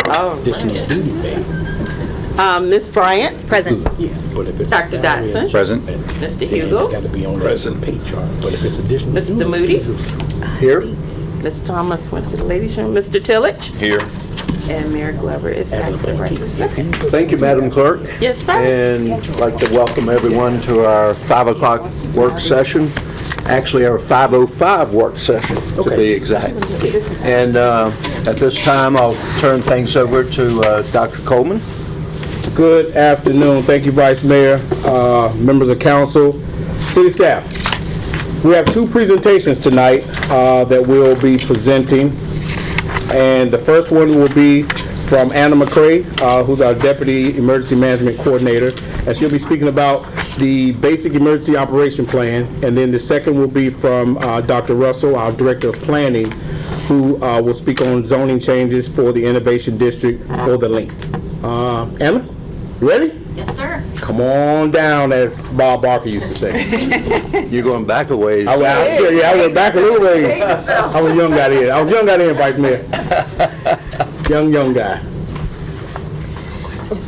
Oh, additional duty pay. Ms. Bryant, Present. Yeah, but if it's Dr. salary Dotson. Present. Mr. then Hugo, it's got to be on the Present. pay chart. But if it's additional Mr. duty, Moody, Here. Ms. Thomas went to the ladies' room, Mr. Tillage, Here. and Mayor Glover is absent right this second. Thank you, Madam Clerk. Yes, sir. And I'd like to welcome everyone to our 5 o'clock work session. Actually, our 5:05 work session, to be exact. And at this time, I'll turn things over to Dr. Coleman. Good afternoon. Thank you, Vice Mayor, members of council, city staff. We have two presentations tonight that we'll be presenting. And the first one will be from Anna McCray, who's our Deputy Emergency Management Coordinator, and she'll be speaking about the Basic Emergency Operation Plan. And then the second will be from Dr. Russell, our Director of Planning, who will speak on zoning changes for the Innovation District, or the LINK. Anna, you ready? Yes, sir. Come on down, as Bob Barker used to say. You're going back a ways. I went back a little ways. I was a young guy then. I was a young guy then, Vice Mayor. Young guy.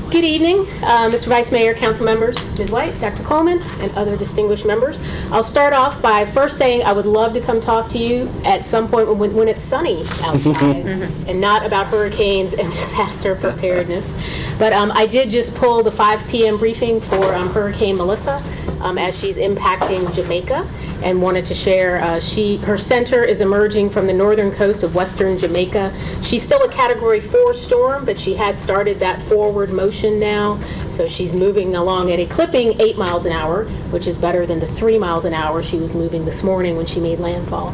Good evening, Mr. Vice Mayor, council members, Ms. White, Dr. Coleman, and other distinguished members. I'll start off by first saying I would love to come talk to you at some point when it's sunny outside and not about hurricanes and disaster preparedness. But I did just pull the 5 p.m. briefing for Hurricane Melissa as she's impacting Jamaica, and wanted to share her center is emerging from the northern coast of western Jamaica. She's still a Category 4 storm, but she has started that forward motion now. So she's moving along at a clipping 8 miles an hour, which is better than the 3 miles an hour she was moving this morning when she made landfall.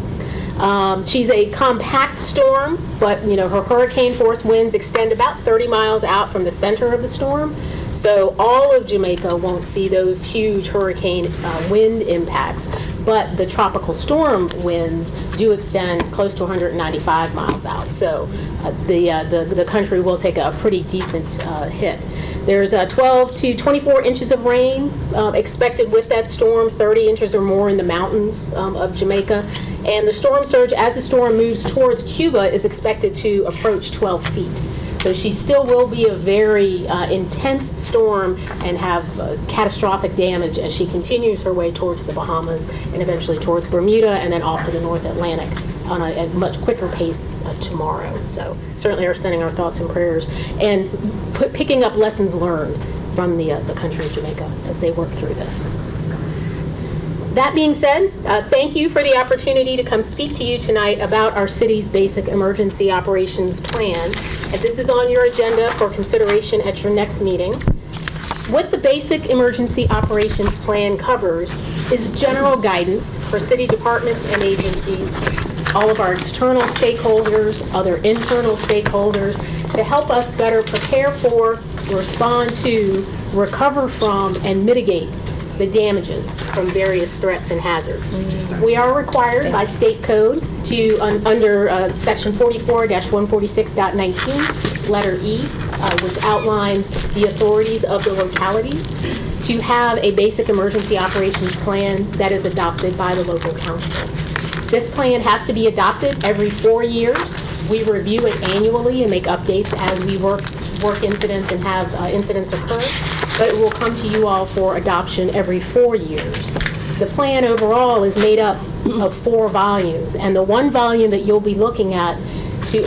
She's a compact storm, but her hurricane force winds extend about 30 miles out from the center of the storm. So all of Jamaica won't see those huge hurricane wind impacts, but the tropical storm winds do extend close to 195 miles out. So the country will take a pretty decent hit. There's 12 to 24 inches of rain expected with that storm, 30 inches or more in the mountains of Jamaica. And the storm surge, as the storm moves towards Cuba, is expected to approach 12 feet. So she still will be a very intense storm and have catastrophic damage as she continues her way towards the Bahamas and eventually towards Bermuda and then off to the North Atlantic on a much quicker pace tomorrow. So certainly are sending our thoughts and prayers and picking up lessons learned from the country of Jamaica as they work through this. That being said, thank you for the opportunity to come speak to you tonight about our city's Basic Emergency Operations Plan. And this is on your agenda for consideration at your next meeting. What the Basic Emergency Operations Plan covers is general guidance for city departments and agencies, all of our external stakeholders, other internal stakeholders, to help us better prepare for, respond to, recover from, and mitigate the damages from various threats and hazards. We are required by state code to, under section 44-146.19, letter E, which outlines the authorities of the localities, to have a basic emergency operations plan that is adopted by the local council. This plan has to be adopted every 4 years. We review it annually and make updates as we work incidents and have incidents occur, but it will come to you all for adoption every 4 years. The plan overall is made up of 4 volumes, and the one volume that you'll be looking at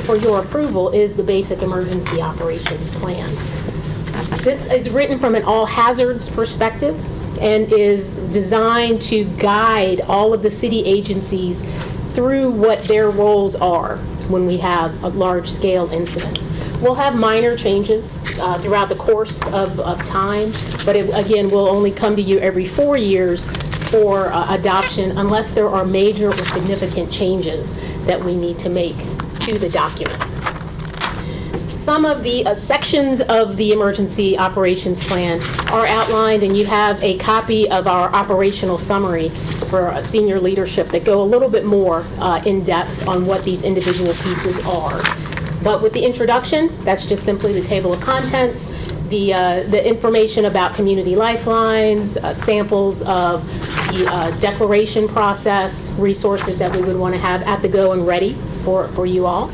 for your approval is the Basic Emergency Operations Plan. This is written from an all hazards perspective and is designed to guide all of the city agencies through what their roles are when we have a large-scale incidents. We'll have minor changes throughout the course of time, but it, again, will only come to you every 4 years for adoption unless there are major or significant changes that we need to make to the document. Some of the sections of the Emergency Operations Plan are outlined, and you have a copy of our operational summary for senior leadership that go a little bit more in depth on what these individual pieces are. But with the introduction, that's just simply the table of contents, the information about community lifelines, samples of the declaration process, resources that we would want to have at the go and ready for you all.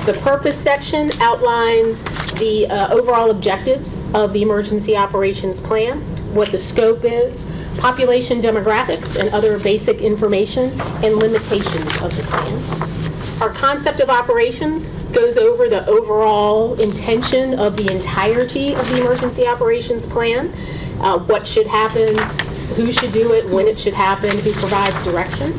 The purpose section outlines the overall objectives of the Emergency Operations Plan, what the scope is, population demographics and other basic information, and limitations of the plan. Our concept of operations goes over the overall intention of the entirety of the Emergency Operations Plan, what should happen, who should do it, when it should happen, who provides direction.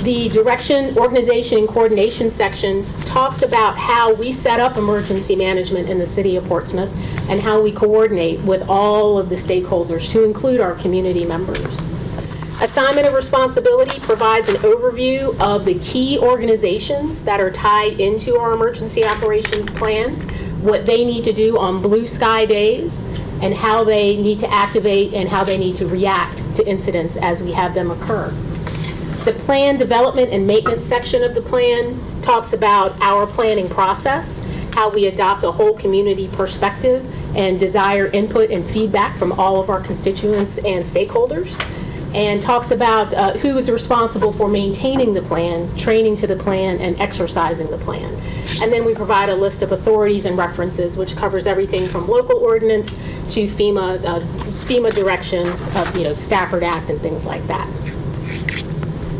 The direction, organization, and coordination section talks about how we set up emergency management in the city of Portsmouth and how we coordinate with all of the stakeholders, to include our community members. Assignment of responsibility provides an overview of the key organizations that are tied into our emergency operations plan, what they need to do on blue sky days, and how they need to activate and how they need to react to incidents as we have them occur. The plan development and maintenance section of the plan talks about our planning process, how we adopt a whole community perspective and desire input and feedback from all of our constituents and stakeholders, and talks about who is responsible for maintaining the plan, training to the plan, and exercising the plan. And then we provide a list of authorities and references, which covers everything from local ordinance to FEMA direction of, Stafford Act and things like that.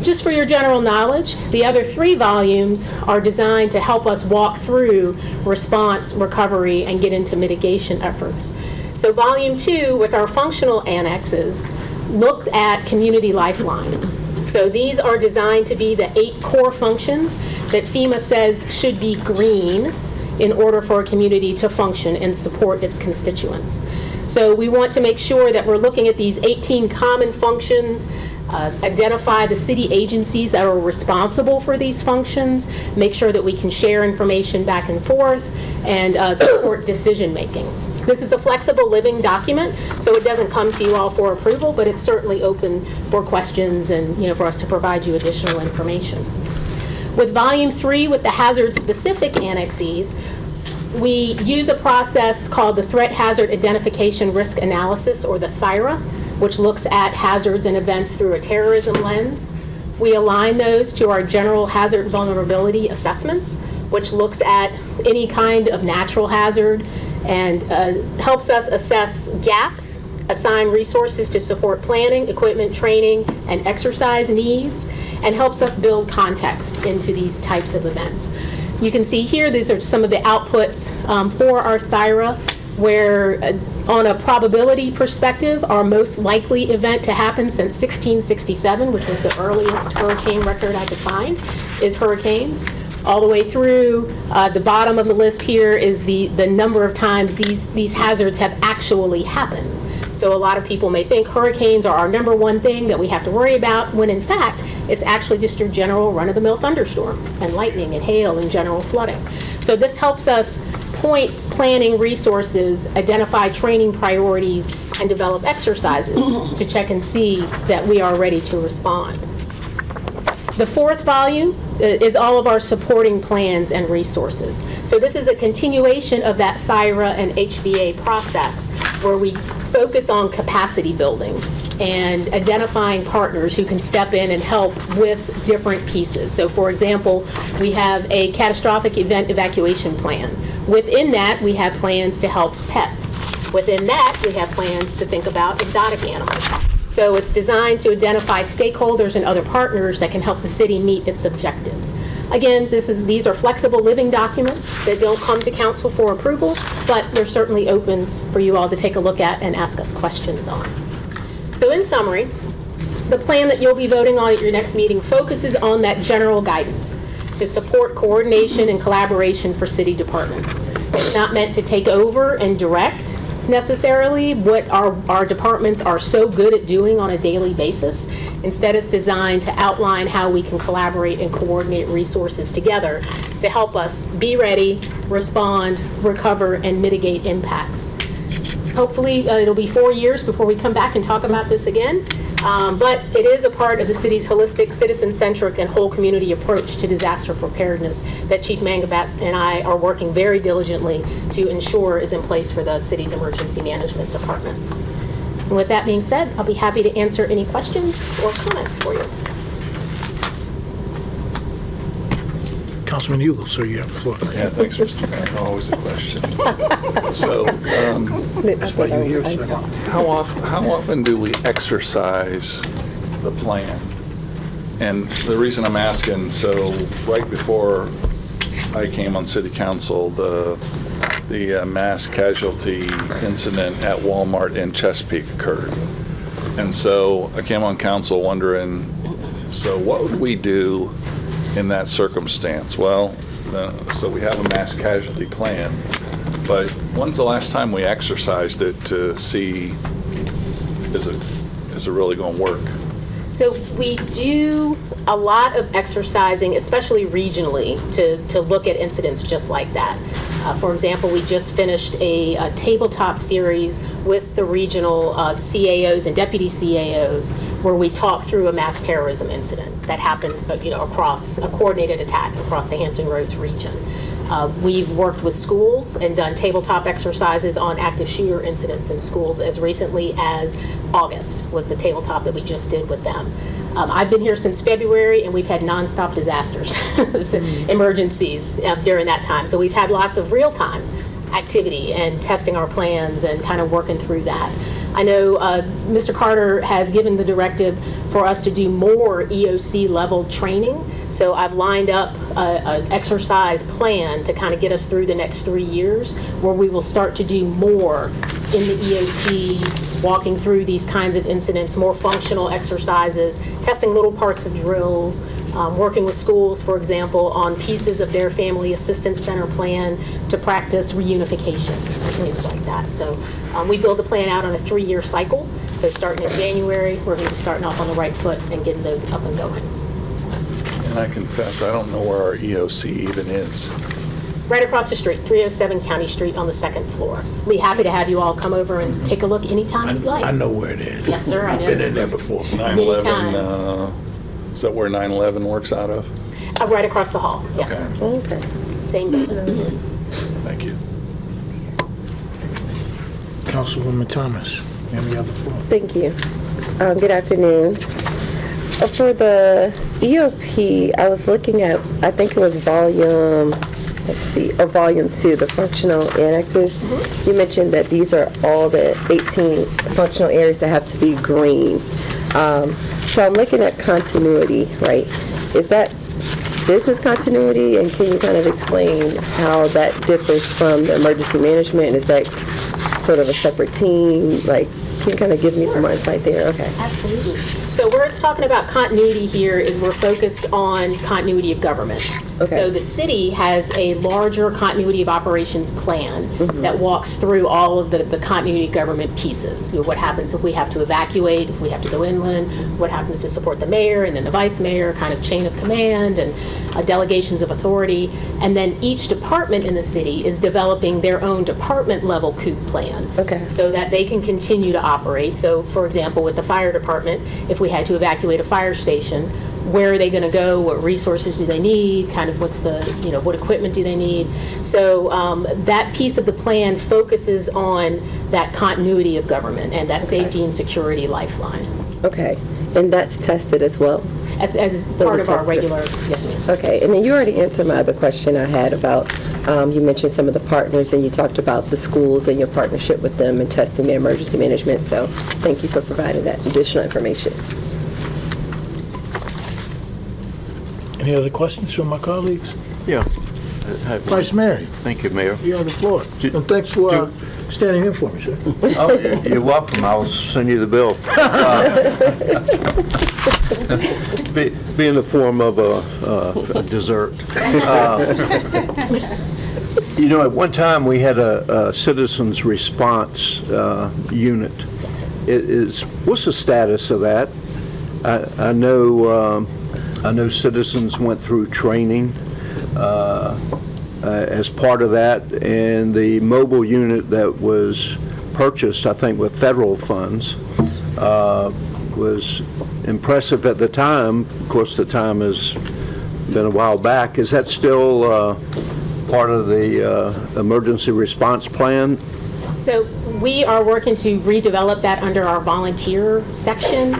Just for your general knowledge, the other 3 volumes are designed to help us walk through response, recovery, and get into mitigation efforts. So volume 2, with our functional annexes, looked at community lifelines. So these are designed to be the 8 core functions that FEMA says should be green in order for a community to function and support its constituents. So we want to make sure that we're looking at these 18 common functions, identify the city agencies that are responsible for these functions, make sure that we can share information back and forth, and support decision making. This is a flexible living document, so it doesn't come to you all for approval, but it's certainly open for questions and for us to provide you additional information. With volume 3, with the hazard-specific annexes, we use a process called the Threat Hazard Identification Risk Analysis, or the THIRA, which looks at hazards and events through a terrorism lens. We align those to our general hazard vulnerability assessments, which looks at any kind of natural hazard and helps us assess gaps, assign resources to support planning, equipment, training, and exercise needs, and helps us build context into these types of events. You can see here, these are some of the outputs for our THIRA, where on a probability perspective, our most likely event to happen since 1667, which was the earliest hurricane record I could find, is hurricanes. All the way through the bottom of the list here is the number of times these hazards have actually happened. So a lot of people may think hurricanes are our number one thing that we have to worry about, when in fact, it's actually just your general run-of-the-mill thunderstorm and lightning and hail and general flooding. So this helps us point planning resources, identify training priorities, and develop exercises to check and see that we are ready to respond. The 4th volume is all of our supporting plans and resources. So this is a continuation of that THIRA and HVA process, where we focus on capacity building and identifying partners who can step in and help with different pieces. So for example, we have a catastrophic event evacuation plan. Within that, we have plans to help pets. Within that, we have plans to think about exotic animals. So it's designed to identify stakeholders and other partners that can help the city meet its objectives. Again, these are flexible living documents that don't come to council for approval, but they're certainly open for you all to take a look at and ask us questions on. So in summary, the plan that you'll be voting on at your next meeting focuses on that general guidance to support coordination and collaboration for city departments. It's not meant to take over and direct necessarily what our departments are so good at doing on a daily basis. Instead, it's designed to outline how we can collaborate and coordinate resources together to help us be ready, respond, recover, and mitigate impacts. Hopefully, it'll be 4 years before we come back and talk about this again. But it is a part of the city's holistic, citizen-centric, and whole community approach to disaster preparedness that Chief Mangabat and I are working very diligently to ensure is in place for the city's emergency management department. And with that being said, I'll be happy to answer any questions or comments for you. Councilman Hugel, sir, you have the floor. Yeah, thanks, Mr. Mayor. Always a question. So, That's why you're here, sir. how often do we exercise the plan? And the reason I'm asking, so right before I came on city council, the mass casualty incident at Walmart in Chesapeake occurred. And so I came on council wondering, so what would we do in that circumstance? Well, so we have a mass casualty plan, but when's the last time we exercised it to see, is it really going to work? So we do a lot of exercising, especially regionally, to look at incidents just like that. For example, we just finished a tabletop series with the regional CAOs and deputy CAOs where we talked through a mass terrorism incident that happened, across a coordinated attack across the Hampton Roads region. We've worked with schools and done tabletop exercises on active shooter incidents in schools as recently as August was the tabletop that we just did with them. I've been here since February, and we've had nonstop disasters, emergencies during that time. So we've had lots of real-time activity and testing our plans and kind of working through that. I know Mr. Carter has given the directive for us to do more EOC level training. So I've lined up an exercise plan to kind of get us through the next 3 years where we will start to do more in the EOC, walking through these kinds of incidents, more functional exercises, testing little parts of drills, working with schools, for example, on pieces of their family assistance center plan to practice reunification, things like that. So we build the plan out on a 3-year cycle. So starting in January, we're going to be starting off on the right foot and getting those up and going. And I confess, I don't know where our EOC even is. Right across the street, 307 County Street on the 2nd floor. We'll be happy to have you all come over and take a look anytime you'd like. I know where it is. Yes, sir, I know. I've been in there before. 9/11, is that where 9/11 works out of? Right across the hall, yes, Okay. sir. Okay. Same building. Thank you. Councilwoman Thomas, you have the floor. Thank you. Good afternoon. For the EOP, I was looking at, I think it was volume 2, the functional annexes. You mentioned that these are all the 18 functional areas that have to be green. So I'm looking at continuity, right? Is that business continuity, and can you kind of explain how that differs from the emergency management? Is that sort of a separate team? Like, can you kind of give me some more insight there? Okay. Absolutely. So where it's talking about continuity here is we're focused on continuity of government. Okay. So the city has a larger continuity of operations plan that walks through all of the continuity of government pieces. What happens if we have to evacuate, if we have to go inland, what happens to support the mayor and then the vice mayor, kind of chain of command and delegations of authority. And then each department in the city is developing their own department level COOP plan. Okay. So that they can continue to operate. So for example, with the fire department, if we had to evacuate a fire station, where are they going to go? What resources do they need? Kind of what's the, what equipment do they need? So that piece of the plan focuses on that continuity of government and that safety and security lifeline. Okay. And that's tested as well? As part are of our tested. regular, yes ma'am. Okay, and then you already answered my other question I had about, you mentioned some of the partners, and you talked about the schools and your partnership with them and testing their emergency management, so thank you for providing that additional information. Any other questions from my colleagues? Yeah. Vice Mayor, Thank you, Mayor. you have the floor. And thanks for standing in for me, sir. Oh, you're welcome. I'll send you the bill. Be in the form of a dessert. At one time, we had a citizens response unit. Yes, sir. What's the status of that? I know citizens went through training as part of that, and the mobile unit that was purchased, I think with federal funds, was impressive at the time. Of course, the time has been a while back. Is that still part of the emergency response plan? So we are working to redevelop that under our volunteer section.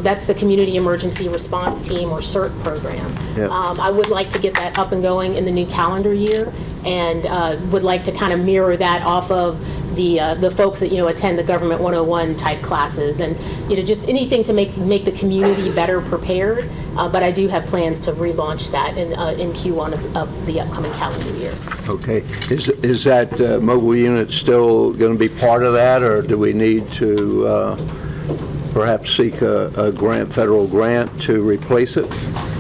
That's the Community Emergency Response Team, or CERT program. Yep. I would like to get that up and going in the new calendar year, and would like to kind of mirror that off of the folks that, attend the Government 101 type classes, and, just anything to make the community better prepared. But I do have plans to relaunch that in Q1 of the upcoming calendar year. Okay. Is that mobile unit still going to be part of that, or do we need to perhaps seek a grant, federal grant to replace it?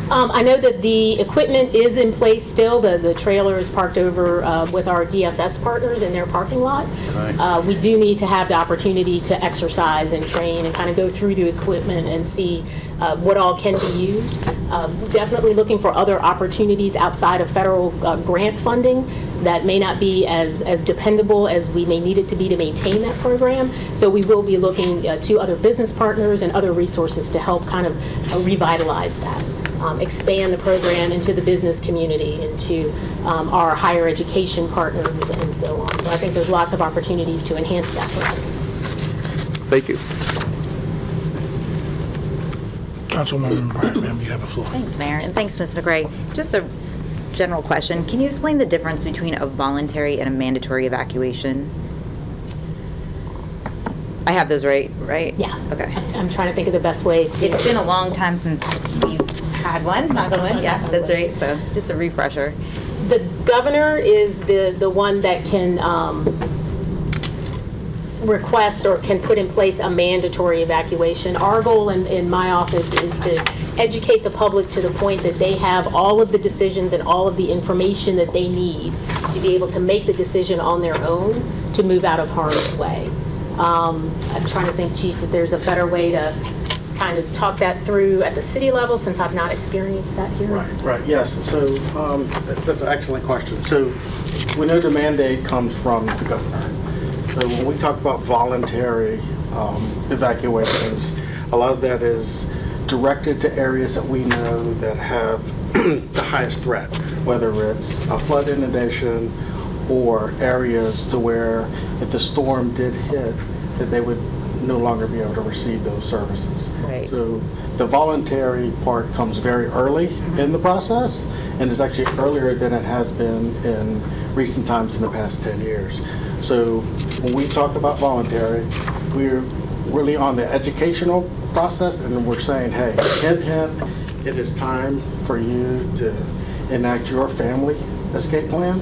I know that the equipment is in place still. The trailer is parked over with our DSS partners in their parking lot. We do need to have the opportunity to exercise and train and kind of go through the equipment and see what all can be used. Definitely looking for other opportunities outside of federal grant funding that may not be as dependable as we may need it to be to maintain that program. So we will be looking to other business partners and other resources to help kind of revitalize that. Expand the program into the business community, into our higher education partners, and so on. So I think there's lots of opportunities to enhance that program. Thank you. Councilwoman Bryant, ma'am, you have the floor. Thanks, Mayor, and thanks, Ms. McRae. Just a general question. Can you explain the difference between a voluntary and a mandatory evacuation? I have those right? Yeah. Okay. I'm trying to think of the best way to. It's been a long time since we've had one, knock on wood. Yeah, that's right. So just a refresher. The governor is the one that can request or can put in place a mandatory evacuation. Our goal in my office is to educate the public to the point that they have all of the decisions and all of the information that they need to be able to make the decision on their own to move out of harm's way. I'm trying to think, Chief, if there's a better way to kind of talk that through at the city level, since I've not experienced that here. Right, yes. So that's an excellent question. So we know the mandate comes from the governor. So when we talk about voluntary evacuations, a lot of that is directed to areas that we know that have the highest threat, whether it's a flood inundation or areas to where if the storm did hit, that they would no longer be able to receive those services. Right. So the voluntary part comes very early in the process, and is actually earlier than it has been in recent times in the past 10 years. So when we talk about voluntary, we're really on the educational process, and we're saying, hey, hint, hint, it is time for you to enact your family escape plan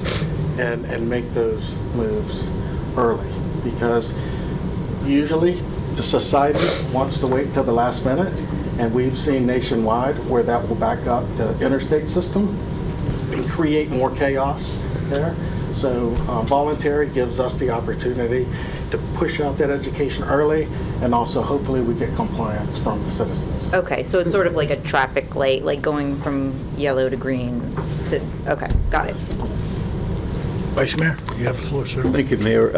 and make those moves early, because usually the society wants to wait till the last minute, and we've seen nationwide where that will back up the interstate system and create more chaos there. So voluntary gives us the opportunity to push out that education early, and also hopefully we get compliance from the citizens. Okay, so it's sort of like a traffic light, like going from yellow to green to, okay, got it. Vice Mayor, you have the floor, sir. Thank you, Mayor.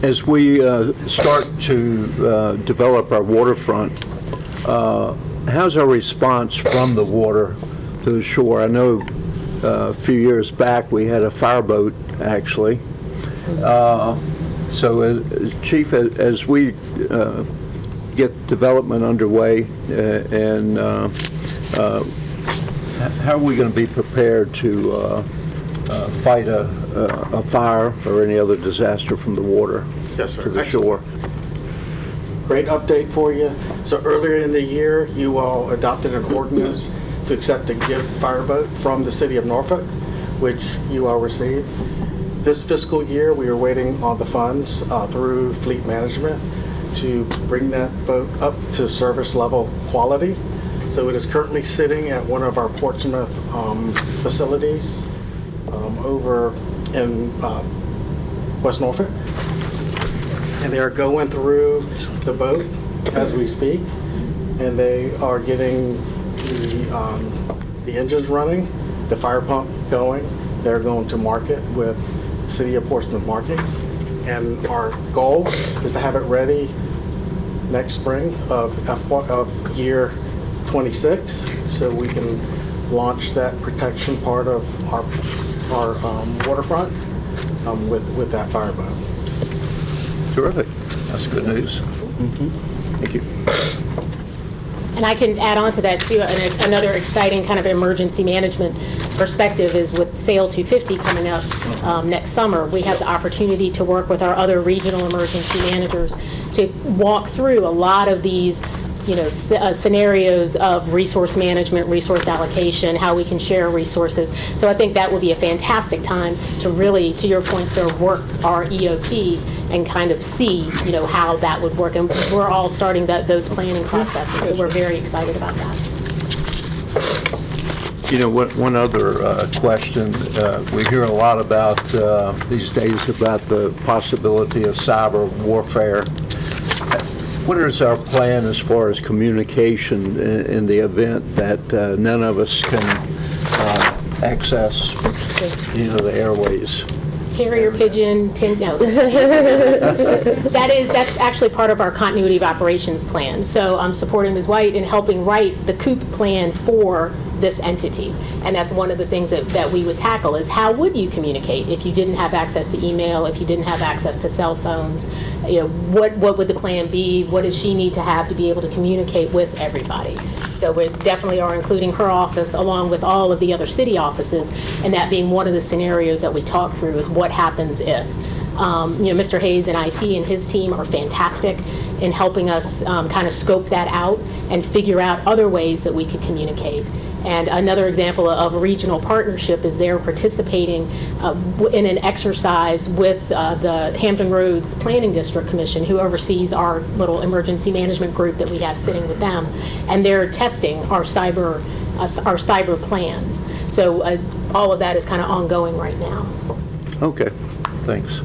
As we start to develop our waterfront, how's our response from the water to the shore? I know a few years back we had a fireboat, actually. So, Chief, as we get development underway, and how are we going to be prepared to fight a fire or any other disaster from the water Yes, sir. to the Excellent. shore? Great update for you. So earlier in the year, you all adopted an ordinance to accept a gift fireboat from the city of Norfolk, which you all received. This fiscal year, we are waiting on the funds through fleet management to bring that boat up to service level quality. So it is currently sitting at one of our Portsmouth facilities over in West Norfolk. And they are going through the boat as we speak, and they are getting the engines running, the fire pump going. They're going to market with City of Portsmouth markings, and our goal is to have it ready next spring of year 26, so we can launch that protection part of our waterfront with that fireboat. Terrific. That's good news. Thank you. And I can add on to that too, and another exciting kind of emergency management perspective is with SAIL 250 coming up next summer, we have the opportunity to work with our other regional emergency managers to walk through a lot of these scenarios of resource management, resource allocation, how we can share resources. So I think that would be a fantastic time to really, to your point, sir, work our EOP and kind of see, how that would work. And we're all starting those planning processes, so we're very excited about that. One other question. We hear a lot about these days about the possibility of cyber warfare. What is our plan as far as communication in the event that none of us can access, the airways? Carrier pigeon, no. That's actually part of our continuity of operations plan. So I'm supporting Ms. White in helping write the COOP plan for this entity. And that's one of the things that we would tackle is how would you communicate if you didn't have access to email, if you didn't have access to cell phones? What would the plan be? What does she need to have to be able to communicate with everybody? So we definitely are including her office along with all of the other city offices, and that being one of the scenarios that we talk through is what happens if. Mr. Hayes in IT and his team are fantastic in helping us kind of scope that out and figure out other ways that we could communicate. And another example of a regional partnership is they're participating in an exercise with the Hampton Roads Planning District Commission, who oversees our little emergency management group that we have sitting with them, and they're testing our cyber plans. So all of that is kind of ongoing right now. Okay, thanks.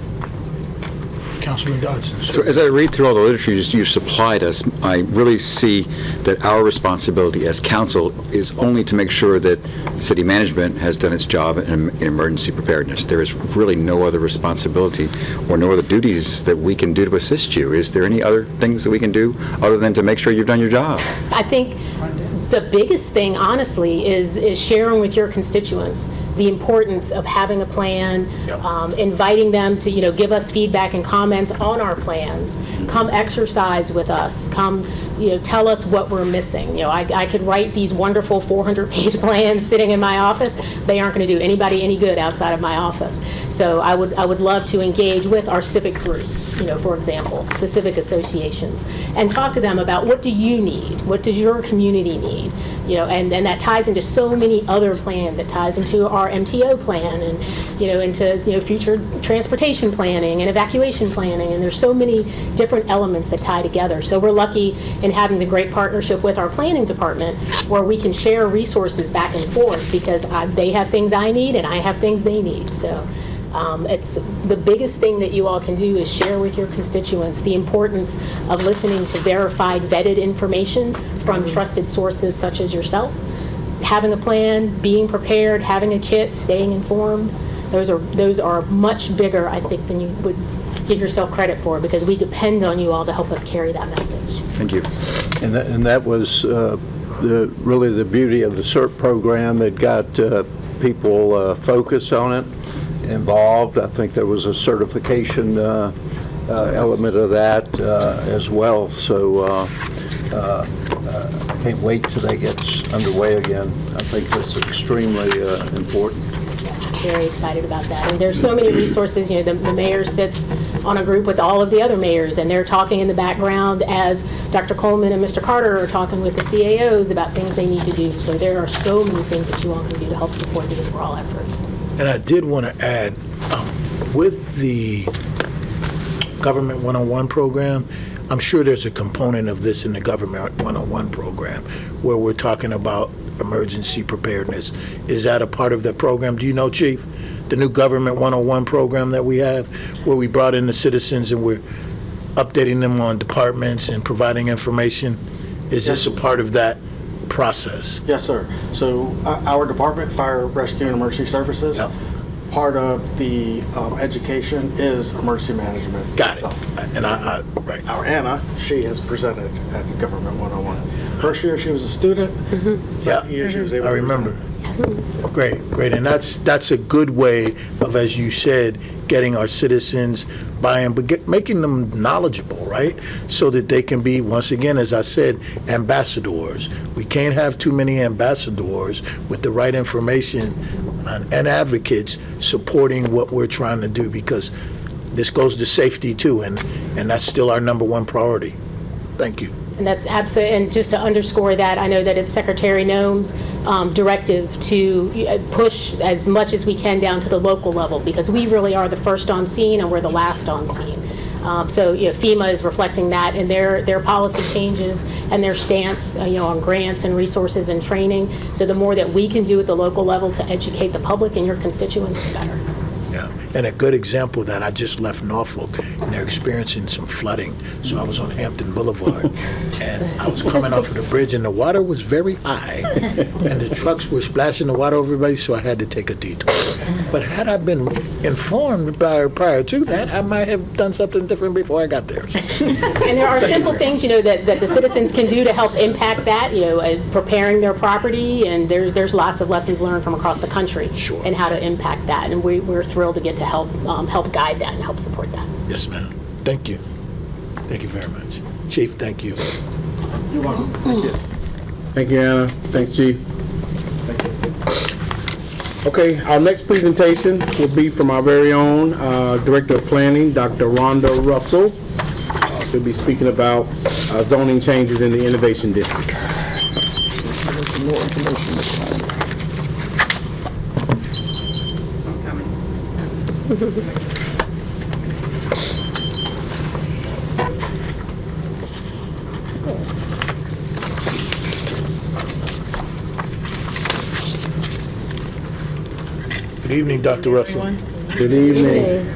Councilman Dodson. So as I read through all the literature you supplied us, I really see that our responsibility as council is only to make sure that city management has done its job in emergency preparedness. There is really no other responsibility or no other duties that we can do to assist you. Is there any other things that we can do other than to make sure you've done your job? I think the biggest thing, honestly, is sharing with your constituents the importance of having a plan, inviting them to, give us feedback and comments on our plans. Come exercise with us. Come, tell us what we're missing. I could write these wonderful 400-page plans sitting in my office. They aren't going to do anybody any good outside of my office. So I would love to engage with our civic groups, for example, the civic associations, and talk to them about what do you need? What does your community need? And that ties into so many other plans. It ties into our MTO plan and, into, future transportation planning and evacuation planning. And there's so many different elements that tie together. So we're lucky in having the great partnership with our planning department where we can share resources back and forth because they have things I need and I have things they need. So it's the biggest thing that you all can do is share with your constituents the importance of listening to verified, vetted information from trusted sources such as yourself. Having a plan, being prepared, having a kit, staying informed, those are much bigger, I think, than you would give yourself credit for because we depend on you all to help us carry that message. Thank you. And that was really the beauty of the CERT program. It got people focused on it, involved. I think there was a certification element of that as well. So I can't wait till that gets underway again. I think that's extremely important. Yes, I'm very excited about that. And there's so many resources. The mayor sits on a group with all of the other mayors, and they're talking in the background as Dr. Coleman and Mr. Carter are talking with the CAOs about things they need to do. So there are so many things that you all can do to help support the overall effort. And I did want to add, with the Government 101 program, I'm sure there's a component of this in the Government 101 program where we're talking about emergency preparedness. Is that a part of the program? Do you know, Chief, the new Government 101 program that we have where we brought in the citizens and we're updating them on departments and providing information? Is this a part of that process? Yes, sir. So our department, Fire Rescue and Emergency Services, part of the education is emergency management. Got it. itself. And right. Our Anna, she has presented at Government 101. First year she was a student. Second year she was able I to remember. present. Great, and that's a good way of, as you said, getting our citizens buy-in, but making them knowledgeable, right? So that they can be, once again, as I said, ambassadors. We can't have too many ambassadors with the right information and advocates supporting what we're trying to do, because this goes to safety too, and that's still our number one priority. Thank you. And that's absolutely, and just to underscore that, I know that it's Secretary Noem's directive to push as much as we can down to the local level, because we really are the first on scene and we're the last on scene. So FEMA is reflecting that in their policy changes and their stance on grants and resources and training. So the more that we can do at the local level to educate the public and your constituents, the better. Yeah, and a good example that I just left Norfolk, and they're experiencing some flooding. So I was on Hampton Boulevard, and I was coming off of the bridge, and the water was very high, and the trucks were splashing the water over everybody, so I had to take a detour. But had I been informed prior to that, I might have done something different before I got there. And there are simple things, that the citizens can do to help impact that, preparing their property, and there's lots of lessons learned from across the country. Sure. And how to impact that, and we're thrilled to get to help guide that and help support that. Yes, ma'am. Thank you. Thank you very much. Chief, thank you. You're welcome. Thank you, Anna. Thanks, Chief. Okay, our next presentation will be from our very own Director of Planning, Dr. Rhonda Russell. She'll be speaking about zoning changes in the Innovation District. More information this time. Good evening, Dr. Russell. Good evening.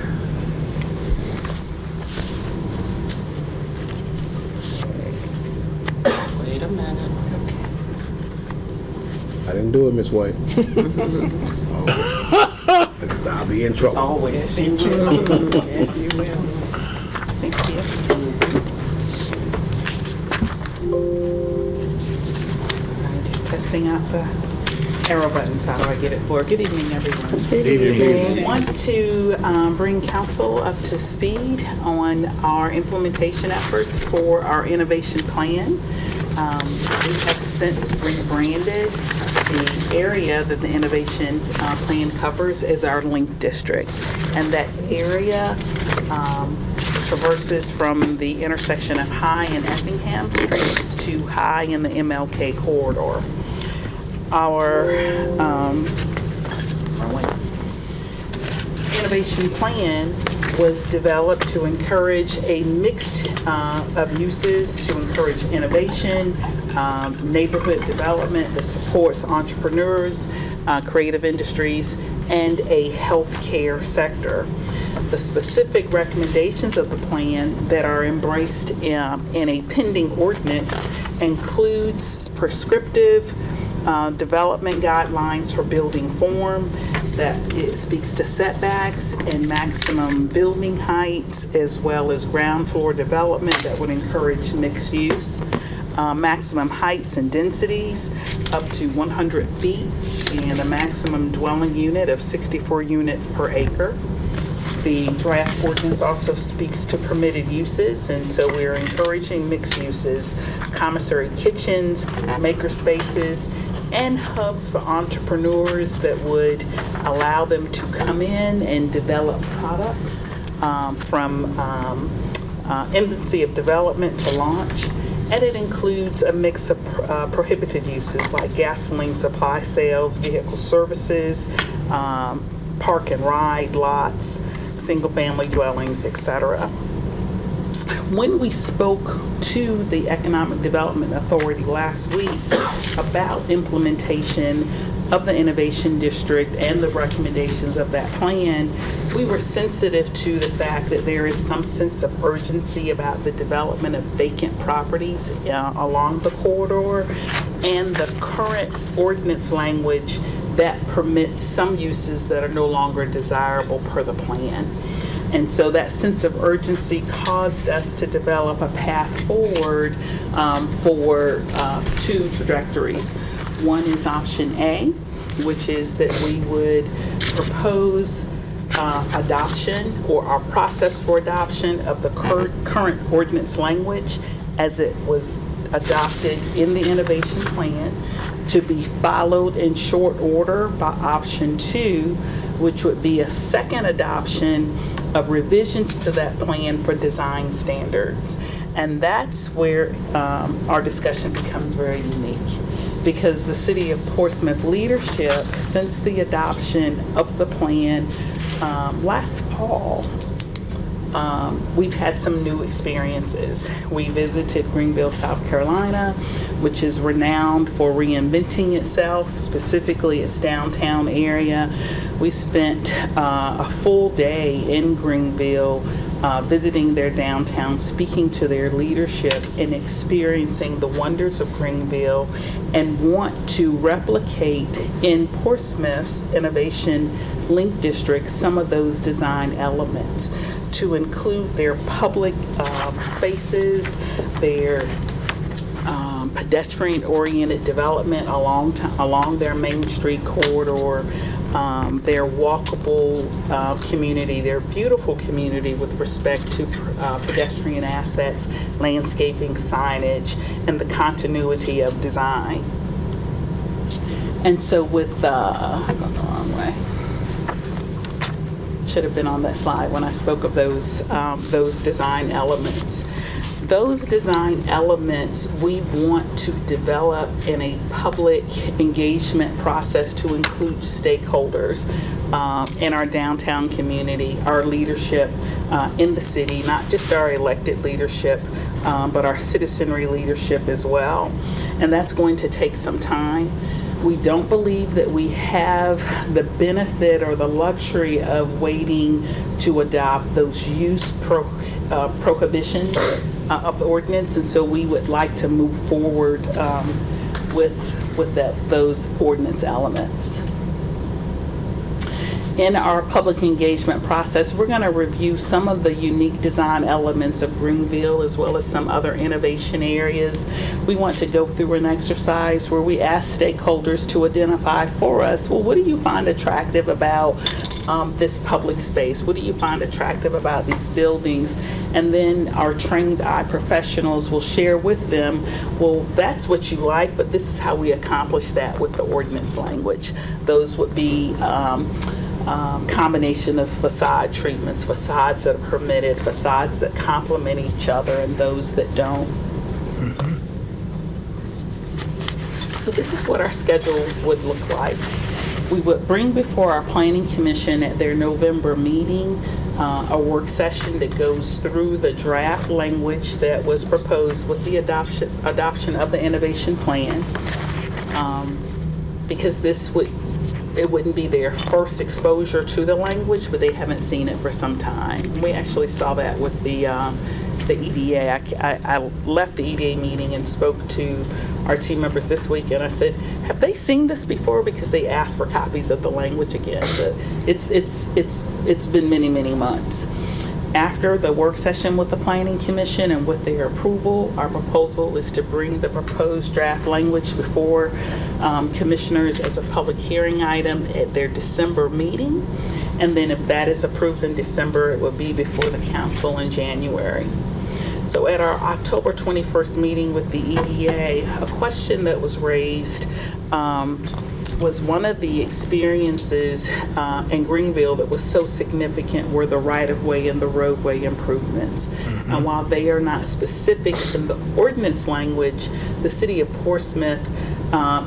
Wait a minute. I didn't do it, Miss White. Because I'll be in trouble. Always. Yes, you will. Yes, you will. Thank you. I'm just testing out the arrow buttons. How do I get it for? Good evening, everyone. Good evening. I want to bring council up to speed on our implementation efforts for our innovation plan. We have since rebranded the area that the innovation plan covers as our Link District. And that area traverses from the intersection of High and Effingham Streets to High in the MLK corridor. Our innovation plan was developed to encourage a mix of uses, to encourage innovation, neighborhood development that supports entrepreneurs, creative industries, and a healthcare sector. The specific recommendations of the plan that are embraced in a pending ordinance includes prescriptive development guidelines for building form, that it speaks to setbacks and maximum building heights, as well as ground floor development that would encourage mixed use, maximum heights and densities up to 100 feet, and a maximum dwelling unit of 64 units per acre. The draft ordinance also speaks to permitted uses, and so we're encouraging mixed uses, commissary kitchens, maker spaces, and hubs for entrepreneurs that would allow them to come in and develop products from infancy of development to launch. And it includes a mix of prohibited uses like gasoline supply sales, vehicle services, park and ride lots, single-family dwellings, etc. When we spoke to the Economic Development Authority last week about implementation of the Innovation District and the recommendations of that plan, we were sensitive to the fact that there is some sense of urgency about the development of vacant properties along the corridor, and the current ordinance language that permits some uses that are no longer desirable per the plan. And so that sense of urgency caused us to develop a path forward for two trajectories. One is option A, which is that we would propose adoption or our process for adoption of the current ordinance language as it was adopted in the innovation plan to be followed in short order by option 2, which would be a second adoption of revisions to that plan for design standards. And that's where our discussion becomes very unique, because the City of Portsmouth leadership, since the adoption of the plan last fall, we've had some new experiences. We visited Greenville, South Carolina, which is renowned for reinventing itself, specifically its downtown area. We spent a full day in Greenville visiting their downtown, speaking to their leadership and experiencing the wonders of Greenville, and want to replicate in Portsmouth's Innovation Link District some of those design elements, to include their public spaces, their pedestrian-oriented development along their Main Street corridor, their walkable community, their beautiful community with respect to pedestrian assets, landscaping, signage, and the continuity of design. And so with, I'm going the wrong way. Should have been on that slide when I spoke of those design elements. Those design elements we want to develop in a public engagement process to include stakeholders in our downtown community, our leadership in the city, not just our elected leadership, but our citizenry leadership as well. And that's going to take some time. We don't believe that we have the benefit or the luxury of waiting to adopt those use prohibitions of the ordinance, and so we would like to move forward with those ordinance elements. In our public engagement process, we're going to review some of the unique design elements of Greenville as well as some other innovation areas. We want to go through an exercise where we ask stakeholders to identify for us, well, what do you find attractive about this public space? What do you find attractive about these buildings? And then our trained eye professionals will share with them, well, that's what you like, but this is how we accomplish that with the ordinance language. Those would be combination of facade treatments, facades that are permitted, facades that complement each other, and those that don't. So this is what our schedule would look like. We would bring before our Planning Commission at their November meeting a work session that goes through the draft language that was proposed with the adoption of the innovation plan, because it wouldn't be their first exposure to the language, but they haven't seen it for some time. We actually saw that with the EDA. I left the EDA meeting and spoke to our team members this week, and I said, have they seen this before? Because they asked for copies of the language again. But it's been many, many months. After the work session with the Planning Commission and with their approval, our proposal is to bring the proposed draft language before commissioners as a public hearing item at their December meeting. And then if that is approved in December, it will be before the council in January. So at our October 21st meeting with the EDA, a question that was raised was one of the experiences in Greenville that was so significant were the right-of-way and the roadway improvements. And while they are not specific in the ordinance language, the City of Portsmouth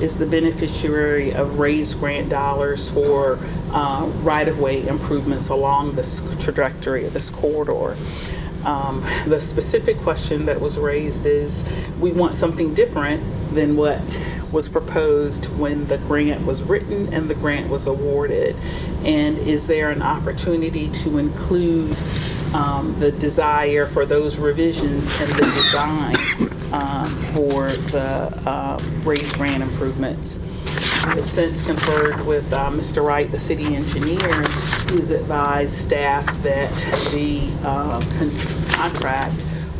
is the beneficiary of raised grant dollars for right-of-way improvements along this trajectory of this corridor. The specific question that was raised is, we want something different than what was proposed when the grant was written and the grant was awarded. And is there an opportunity to include the desire for those revisions in the design for the raised grant improvements? We have since conferred with Mr. Wright, the city engineer, who's advised staff that the contract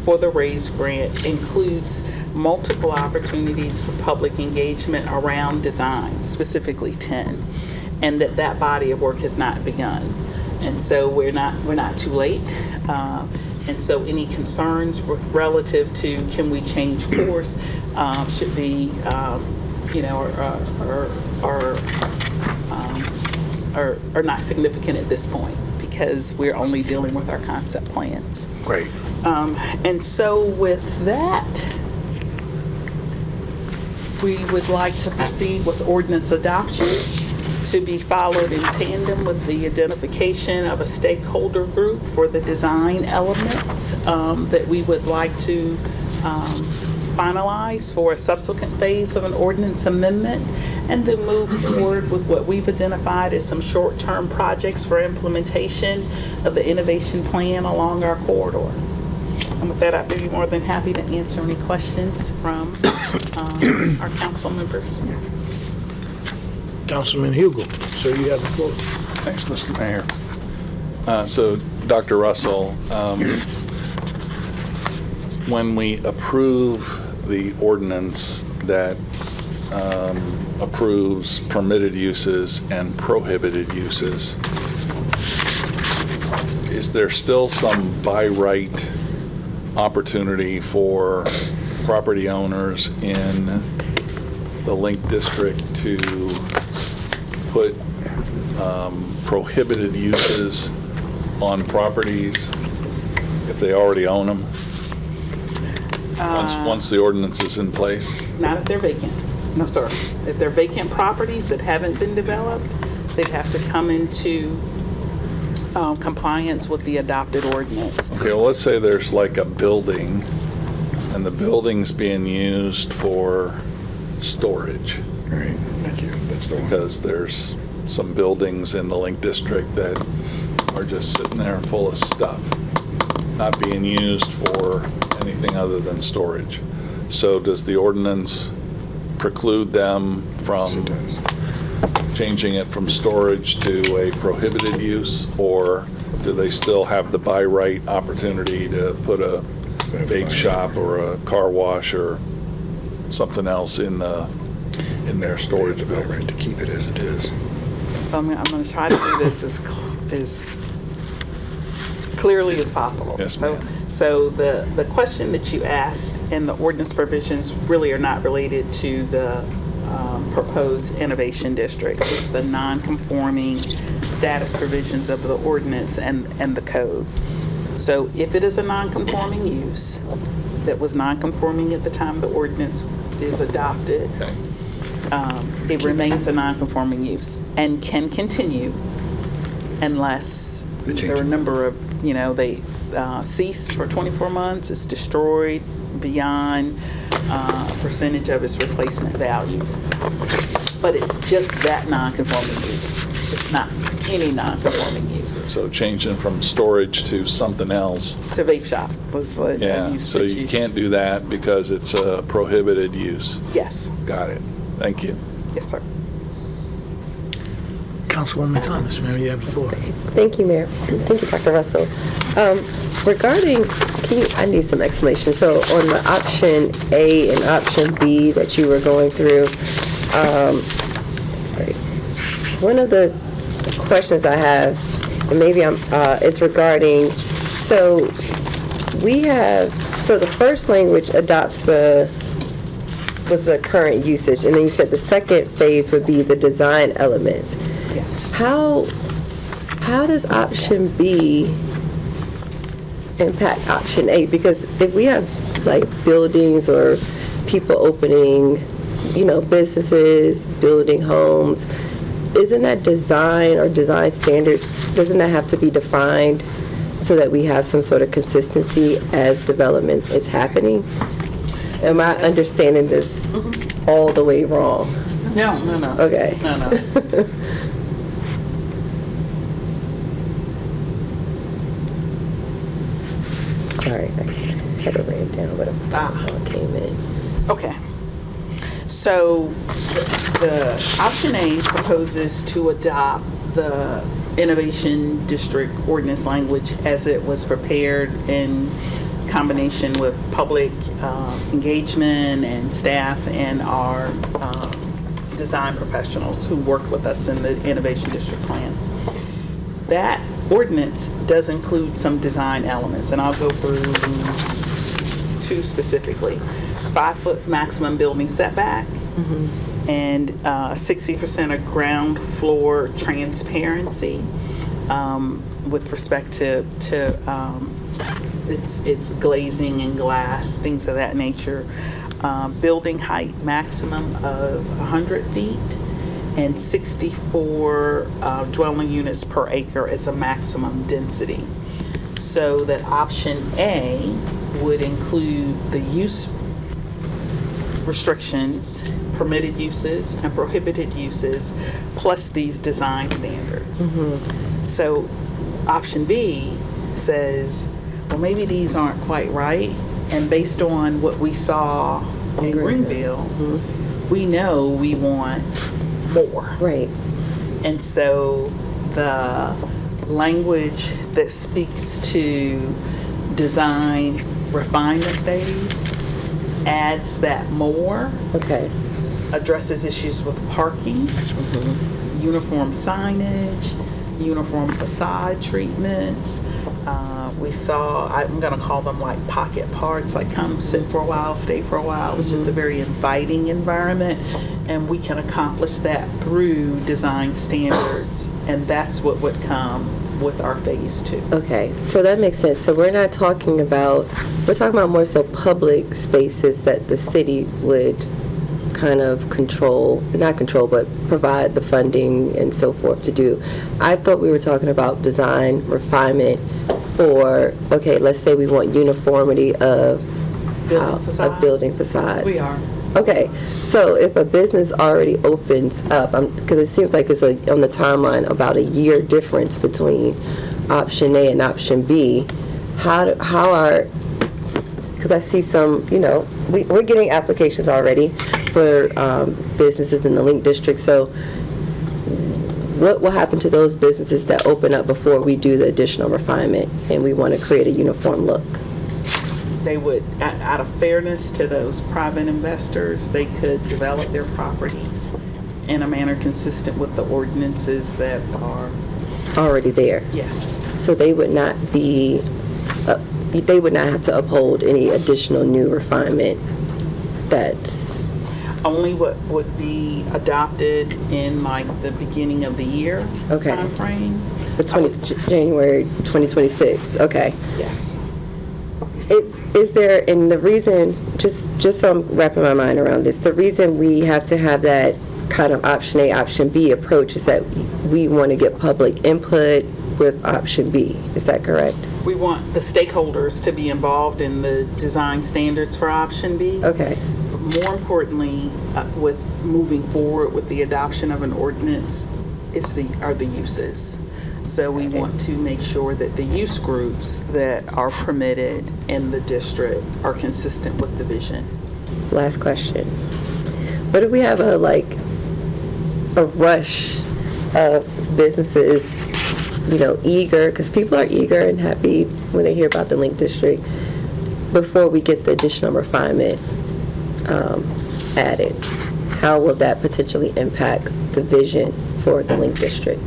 for the RAISE grant includes multiple opportunities for public engagement around design, specifically 10, and that body of work has not begun. And so we're not too late. And so any concerns relative to can we change course should be, are not significant at this point, because we're only dealing with our concept plans. Great. And so with that, we would like to proceed with ordinance adoption, to be followed in tandem with the identification of a stakeholder group for the design elements that we would like to finalize for a subsequent phase of an ordinance amendment, and then move forward with what we've identified as some short-term projects for implementation of the innovation plan along our corridor. And with that, I'd be more than happy to answer any questions from our council members. Councilman Hugo, sir, you have the floor. Thanks, Mr. Mayor. So, Dr. Russell, when we approve the ordinance that approves permitted uses and prohibited uses, is there still some by right opportunity for property owners in the Link District to put prohibited uses on properties if they already own them? Once the ordinance is in place? Not if they're vacant. No, sir. If they're vacant properties that haven't been developed, they'd have to come into compliance with the adopted ordinance. Okay, well, let's say there's like a building, and the building's being used for storage. Right, thank you. That's the one. Because there's some buildings in the Link District that are just sitting there full of stuff, not being used for anything other than storage. So does the ordinance preclude them from changing it from storage to a prohibited use, or do they still have the by right opportunity to put a bake shop or a car wash or something else in their storage building? Right to keep it as it is. So I'm going to try to do this as clearly as possible. Yes, ma'am. So the question that you asked and the ordinance provisions really are not related to the proposed innovation district. It's the non-conforming status provisions of the ordinance and the code. So if it is a non-conforming use that was non-conforming at the time the ordinance is adopted, Okay. It remains a non-conforming use and can continue unless there are a number of, they cease for 24 months, it's destroyed beyond a percentage of its replacement value. But it's just that non-conforming use. It's not any non-conforming use. So changing from storage to something else. To vape shop was what Yeah, use so that you can't do that because it's a prohibited use. Yes. Got it. Thank you. Yes, sir. Councilwoman Thomas, ma'am, you have the floor. Thank you, Mayor. Thank you, Dr. Russell. Regarding, I need some explanation. So on the option A and option B that you were going through, sorry. One of the questions I have, and maybe it's regarding, so the first language adopts was the current usage, and then you said the second phase would be the design elements. Yes. How does option B impact option A? Because if we have like buildings or people opening, businesses, building homes, isn't that design or design standards, doesn't that have to be defined so that we have some sort of consistency as development is happening? Am I understanding this all the way wrong? No. Okay. No. Sorry, I had it written down, but it came in. Okay. So the option A proposes to adopt the Innovation District ordinance language as it was prepared in combination with public engagement and staff and our design professionals who worked with us in the Innovation District Plan. That ordinance does include some design elements, and I'll go through two specifically. 5-foot maximum building setback, and 60% of ground floor transparency with respect to its glazing and glass, things of that nature. Building height maximum of 100 feet, and 64 dwelling units per acre as a maximum density. So that option A would include the use restrictions, permitted uses and prohibited uses, plus these design standards. So option B says, well, maybe these aren't quite right, and based on what we saw in Greenville, we know we want more. Right. And so the language that speaks to design refinement phase adds that more, Okay. addresses issues with parking, uniform signage, uniform facade treatments. We saw, I'm going to call them like pocket parks, like come sit for a while, stay for a while. It's just a very inviting environment, and we can accomplish that through design standards, and that's what would come with our phase 2. Okay, so that makes sense. So we're talking about more so public spaces that the city would kind of not control, but provide the funding and so forth to do. I thought we were talking about design refinement for, okay, let's say we want uniformity of building facades. We are. Okay, so if a business already opens up, because it seems like it's on the timeline about a year difference between option A and option B, how are, because I see some, we're getting applications already for businesses in the Link District, so what will happen to those businesses that open up before we do the additional refinement and we want to create a uniform look? They would, out of fairness to those private investors, they could develop their properties in a manner consistent with the ordinances that are already there. Yes. So they would not have to uphold any additional new refinement that's only what would be adopted in like the beginning of the year time frame. January 2026. Okay. Yes. Is there, and the reason, just so I'm wrapping my mind around this, the reason we have to have that kind of option A, option B approach is that we want to get public input with option B. Is that correct? We want the stakeholders to be involved in the design standards for option B. Okay. More importantly, with moving forward with the adoption of an ordinance are the uses. So we want to make sure that the use groups that are permitted in the district are consistent with the vision. Last question. What if we have a rush of businesses, eager, because people are eager and happy when they hear about the Link District, before we get the additional refinement added? How will that potentially impact the vision for the Link District?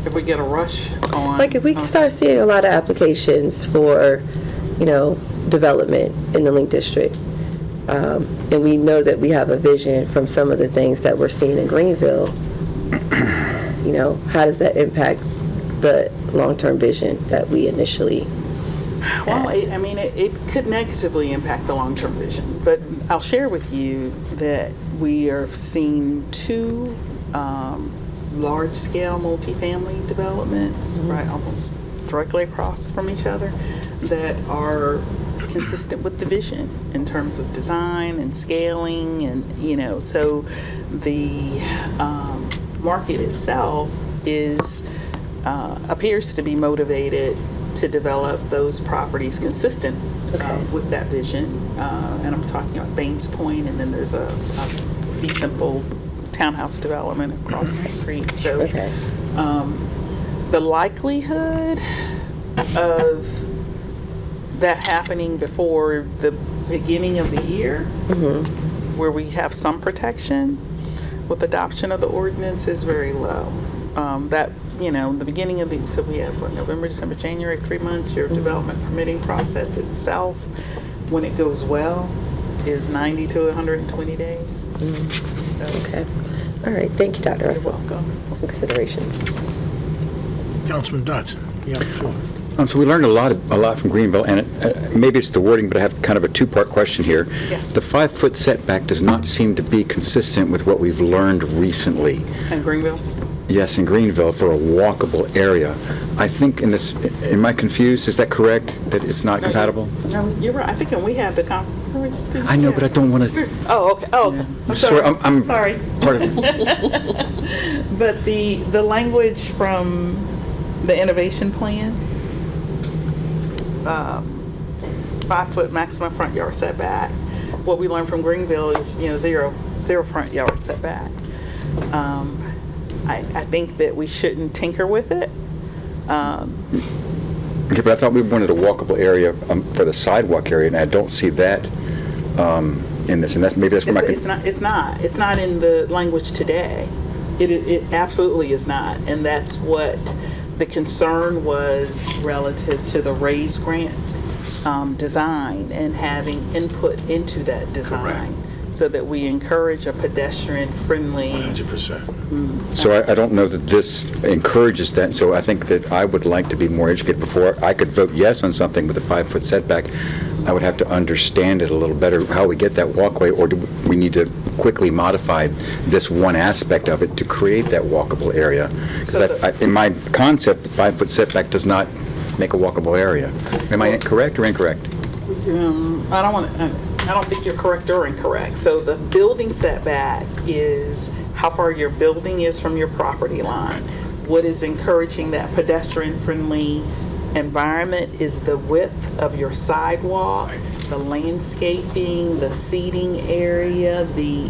If we get a rush on... If we start seeing a lot of applications for, development in the Link District, and we know that we have a vision from some of the things that we're seeing in Greenville, how does that impact the long-term vision that we initially had? Well, it could negatively impact the long-term vision, but I'll share with you that we are seeing 2 large-scale multifamily developments, right, almost directly across from each other, that are consistent with the vision in terms of design and scaling, and so the market itself appears to be motivated to develop those properties consistent with that vision, and I'm talking about Baines Point, and then there's a fee simple townhouse development across the street. So the likelihood of that happening before the beginning of the year, where we have some protection with adoption of the ordinance, is very low. That, the beginning of the, so we have November, December, January, 3 months. Your development permitting process itself, when it goes well, is 90 to 120 days. Okay. All right, thank you, Dr. You're Russell. welcome. Some considerations. Councilman Dodson, you have the floor. So we learned a lot from Greenville, and maybe it's the wording, but I have kind of a two-part question here. Yes. The 5-foot setback does not seem to be consistent with what we've learned recently. And Greenville? Yes, in Greenville for a walkable area. I think in this, am I confused? Is that correct, that it's not compatible? No, you're right. I think we had the conversation. I know, but I don't want to. Oh, okay. Oh, okay. I'm Sorry, sorry. I'm sorry. part of it. But the language from the innovation plan, 5-foot maximum front yard setback. What we learned from Greenville is, zero front yard setback. I think that we shouldn't tinker with it. Okay, but I thought we wanted a walkable area for the sidewalk area, and I don't see that in this, and maybe that's where It's not in the language today. It absolutely is not, and that's what the concern was relative to the RAISE grant design and having input into that design. Correct. So that we encourage a pedestrian-friendly. 100%. So I don't know that this encourages that, so I think that I would like to be more educated before I could vote yes on something with a 5-foot setback. I would have to understand it a little better, how we get that walkway, or do we need to quickly modify this one aspect of it to create that walkable area? Because in my concept, the 5-foot setback does not make a walkable area. Am I correct or incorrect? I don't think you're correct or incorrect. So the building setback is how far your building is from your property line. What is encouraging that pedestrian-friendly environment is the width of your sidewalk, the landscaping, the seating area, the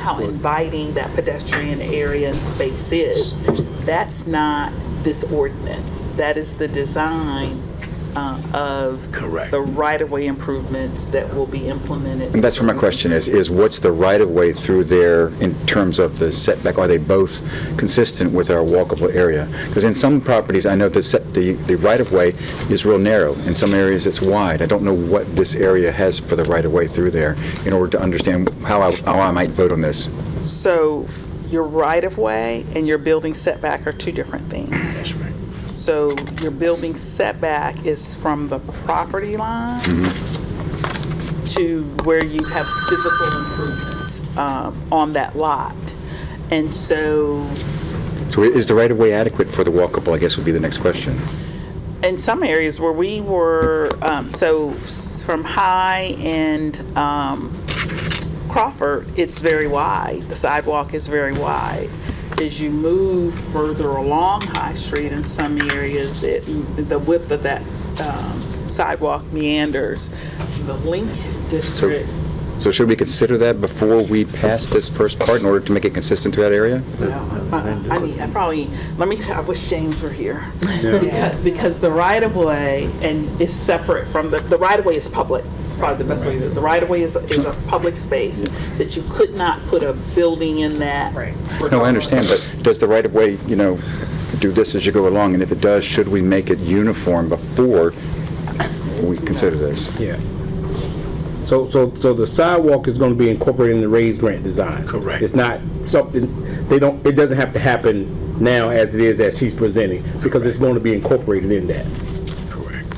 how inviting that pedestrian area and space is. That's not this ordinance. That is the design of Correct. the right-of-way improvements that will be implemented. And that's where my question is what's the right-of-way through there in terms of the setback? Are they both consistent with our walkable area? Because in some properties, I know the right-of-way is real narrow. In some areas, it's wide. I don't know what this area has for the right-of-way through there in order to understand how I might vote on this. So your right-of-way and your building setback are two different things. That's right. So your building setback is from the property line to where you have physical improvements on that lot. And so is the right-of-way adequate for the walkable, I guess would be the next question. in some areas where we were, so from High and Crawford, it's very wide. The sidewalk is very wide. As you move further along High Street in some areas, the width of that sidewalk meanders. The Link District. So should we consider that before we pass this first part in order to make it consistent through that area? I wish James were here. Because the right-of-way is separate from, the right-of-way is public. It's probably the best way to do it. The right-of-way is a public space that you could not put a building in that. Right. No, I understand, but does the right-of-way, do this as you go along? And if it does, should we make it uniform before we consider this? Yeah. So the sidewalk is going to be incorporated in the RAISE grant design. Correct. It's not something, it doesn't have to happen now as it is as she's presenting, because it's going to be incorporated in that. Correct.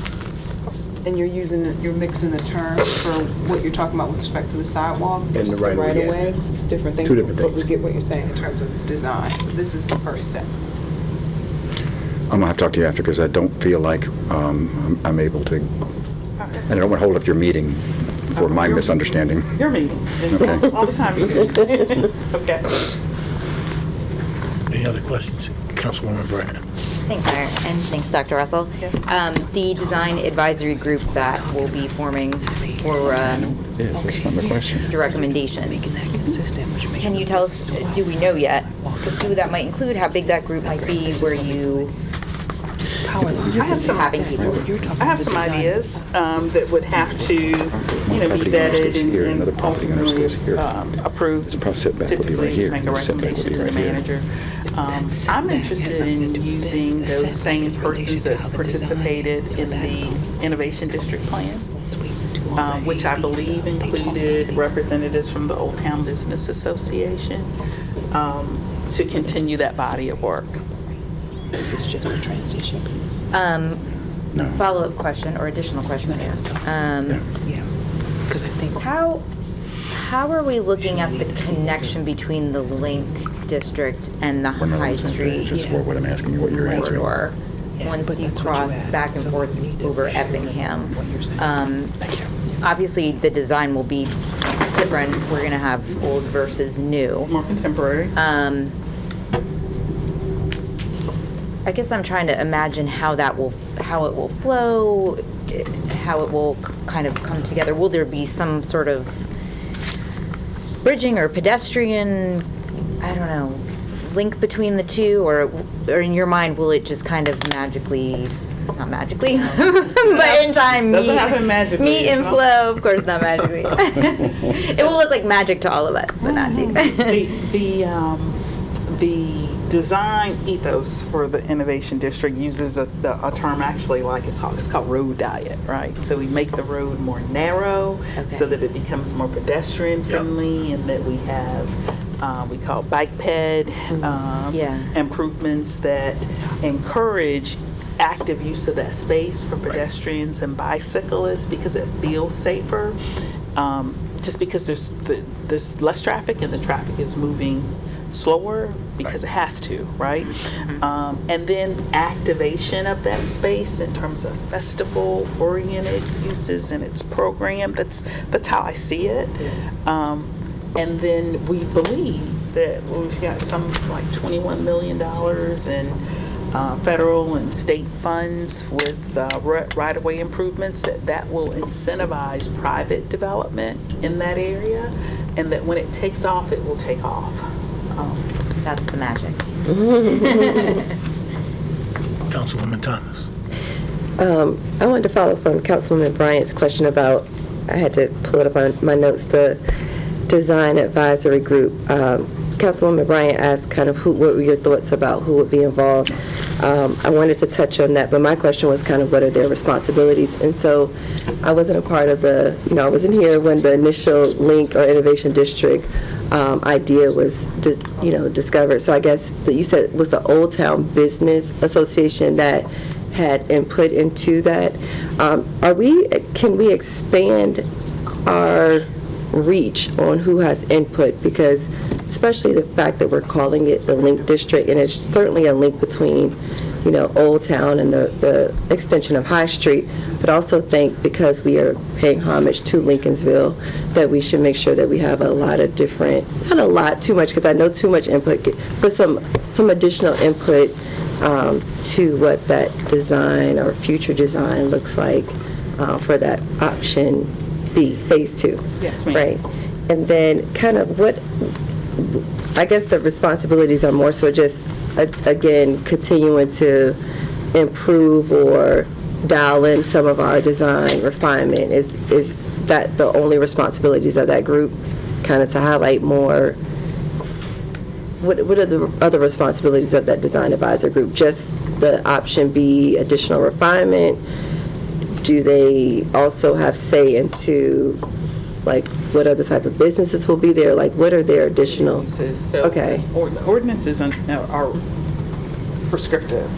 And you're mixing the terms for what you're talking about with respect to the sidewalk? And the right-of-way, yes. It's different things. Two different things. But we get what you're saying in terms of design. This is the first step. I'm gonna have to talk to you after because I don't feel like I'm able to, and I don't want to hold up your meeting for my misunderstanding. Your meeting. Okay. All the time you do. Okay. Any other questions? Councilwoman Bryant. Thanks, Mayor, and thanks, Dr. Russell. Yes. The design advisory group that will be forming for Yes, that's not my question. the recommendations. Can you tell us, do we know yet, because who that might include, how big that group might be, where you I have some ideas that would have to, be vetted and ultimately approved. Typically, make a recommendation to the manager. I'm interested in using those same persons that participated in the Innovation District Plan, which I believe included representatives from the Old Town Business Association, to continue that body of work. This is just a transition piece. Follow-up question, or additional question, I guess. Yeah, because I think. How are we looking at the connection between the Link District and the High Street Just what I'm asking you, what you're answering. corridor? Once you cross back and forth over Effingham. Obviously, the design will be different. We're going to have old versus new. More contemporary. I guess I'm trying to imagine how it will flow, how it will kind of come together. Will there be some sort of bridging or pedestrian, I don't know, link between the two, or in your mind, will it just kind of magically, not magically, but in time Doesn't happen magically, meet and flow? Of course, not magically. It will look like magic to all of us, but not to you. The design ethos for the Innovation District uses a term actually like it's called road diet, right? So we make the road more narrow so that it becomes more pedestrian friendly, and that we have we call bike ped improvements that encourage active use of that space for pedestrians and bicyclists because it feels safer. Just because there's less traffic and the traffic is moving slower because it has to, right? And then activation of that space in terms of festival-oriented uses and its program. That's how I see it. And then we believe that we've got some like $21 million in federal and state funds with right-of-way improvements that will incentivize private development in that area, and that when it takes off, it will take off. That's the magic. Councilwoman Thomas. I wanted to follow up on Councilwoman Bryant's question about, I had to pull it up on my notes, the design advisory group. Councilwoman Bryant asked kind of what were your thoughts about who would be involved. I wanted to touch on that, but my question was kind of what are their responsibilities? And so I wasn't a part of I wasn't here when the initial Link or Innovation District idea was, discovered. So I guess that you said it was the Old Town Business Association that had input into that. Can we expand our reach on who has input? Because especially the fact that we're calling it the Link District, and it's certainly a link between, Old Town and the extension of High Street, but also think because we are paying homage to Lincolnsville that we should make sure that we have a lot of different, not a lot, too much, because I know too much input, but some additional input to what that design or future design looks like for that option B, phase 2. Yes, ma'am. Right. And then kind of I guess the responsibilities are more so just, again, continuing to improve or dial in some of our design refinement. Is that the only responsibilities of that group, kind of to highlight more? What are the other responsibilities of that design advisor group? Just the option B, additional refinement? Do they also have say into what other type of businesses will be there? What are their additional? So okay. Ordinances are prescriptive.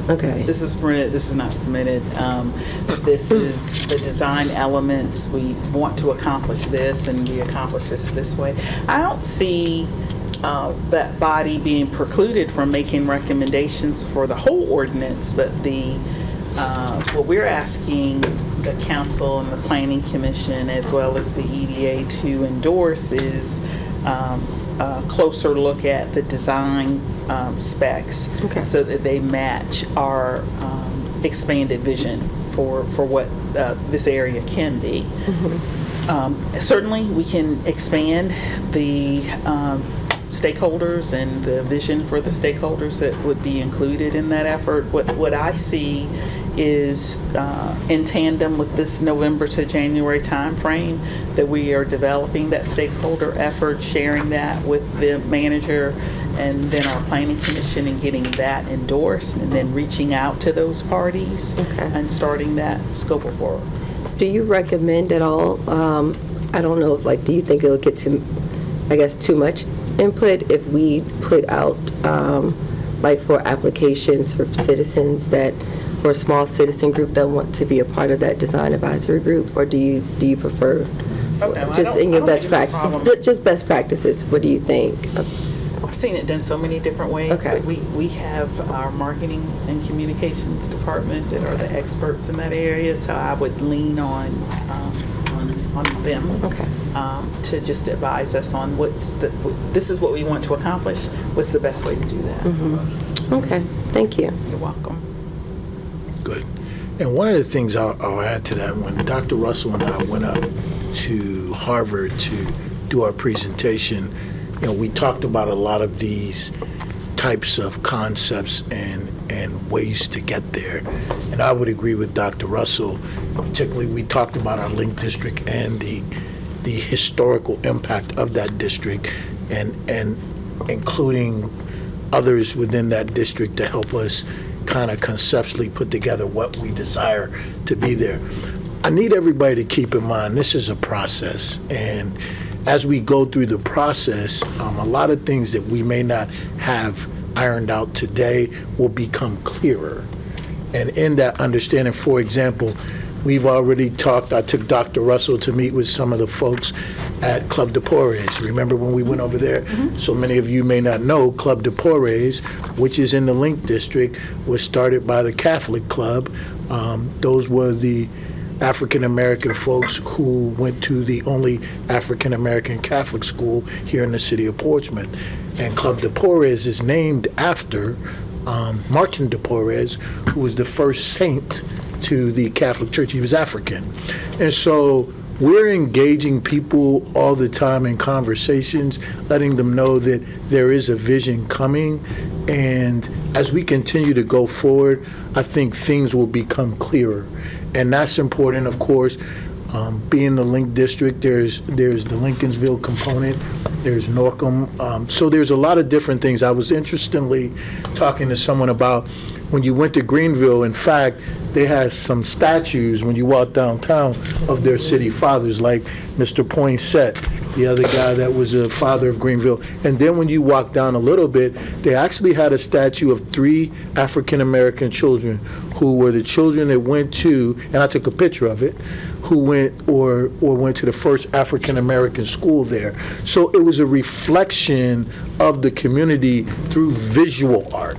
Okay. This is permitted. This is not permitted. This is the design elements. We want to accomplish this, and we accomplish this way. I don't see that body being precluded from making recommendations for the whole ordinance, but what we're asking the council and the planning commission as well as the EDA to endorse is a closer look at the design specs, so that they match our expanded vision for what this area can be. Certainly we can expand the stakeholders and the vision for the stakeholders that would be included in that effort. What I see is in tandem with this November to January timeframe that we are developing that stakeholder effort, sharing that with the manager and then our planning commission and getting that endorsed and then reaching out to those parties and starting that scope of work. Do you recommend at all, I don't know, like, do you think it'll get too much input if we put out, like, for applications for citizens for a small citizen group that want to be a part of that design advisory group, or do you prefer just in your best practice, just best practices? What do you think? I've seen it done so many different ways. Okay. But we have our marketing and communications department that are the experts in that area, so I would lean on them to just advise us on this is what we want to accomplish. What's the best way to do that? Mm-hmm. Okay, thank you. You're welcome. Good. And one of the things I'll add to that, when Dr. Russell and I went up to Harvard to do our presentation, we talked about a lot of these types of concepts and ways to get there. And I would agree with Dr. Russell. Particularly, we talked about our link district and the historical impact of that district, and including others within that district to help us kind of conceptually put together what we desire to be there. I need everybody to keep in mind this is a process, and as we go through the process, a lot of things that we may not have ironed out today will become clearer. And in that understanding, for example, we've already talked, I took Dr. Russell to meet with some of the folks at Club de Porres. Remember when we went over there? Mm-hmm. So many of you may not know, Club de Porres, which is in the Link District, was started by the Catholic Club. Those were the African-American folks who went to the only African-American Catholic school here in the city of Portsmouth. And Club de Porres is named after Martin de Porres, who was the first saint to the Catholic Church. He was African. And so we're engaging people all the time in conversations, letting them know that there is a vision coming. And as we continue to go forward, I think things will become clearer. And that's important, of course. Being the Link District, there's the Lincolnsville component, there's Norcom. So there's a lot of different things. I was interestingly talking to someone about when you went to Greenville, in fact, they had some statues when you walk downtown of their city fathers, like Mr. Poinsett, the other guy that was a father of Greenville. And then when you walk down a little bit, they actually had a statue of 3 African-American children who were the children that went to, and I took a picture of it, who went or went to the first African-American school there. So it was a reflection of the community through visual art.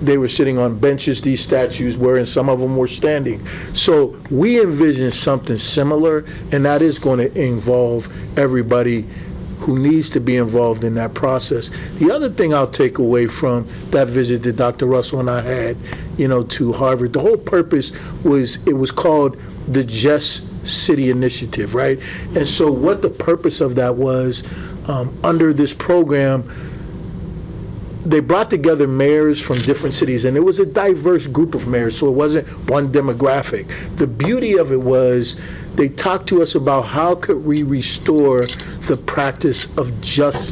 They were sitting on benches, these statues were, and some of them were standing. So we envision something similar, and that is going to involve everybody who needs to be involved in that process. The other thing I'll take away from that visit that Dr. Russell and I had, to Harvard, the whole purpose was, it was called the Just City Initiative, right? And so what the purpose of that was, under this program, they brought together mayors from different cities, and it was a diverse group of mayors, so it wasn't one demographic. The beauty of it was they talked to us about how could we restore the practice of justice,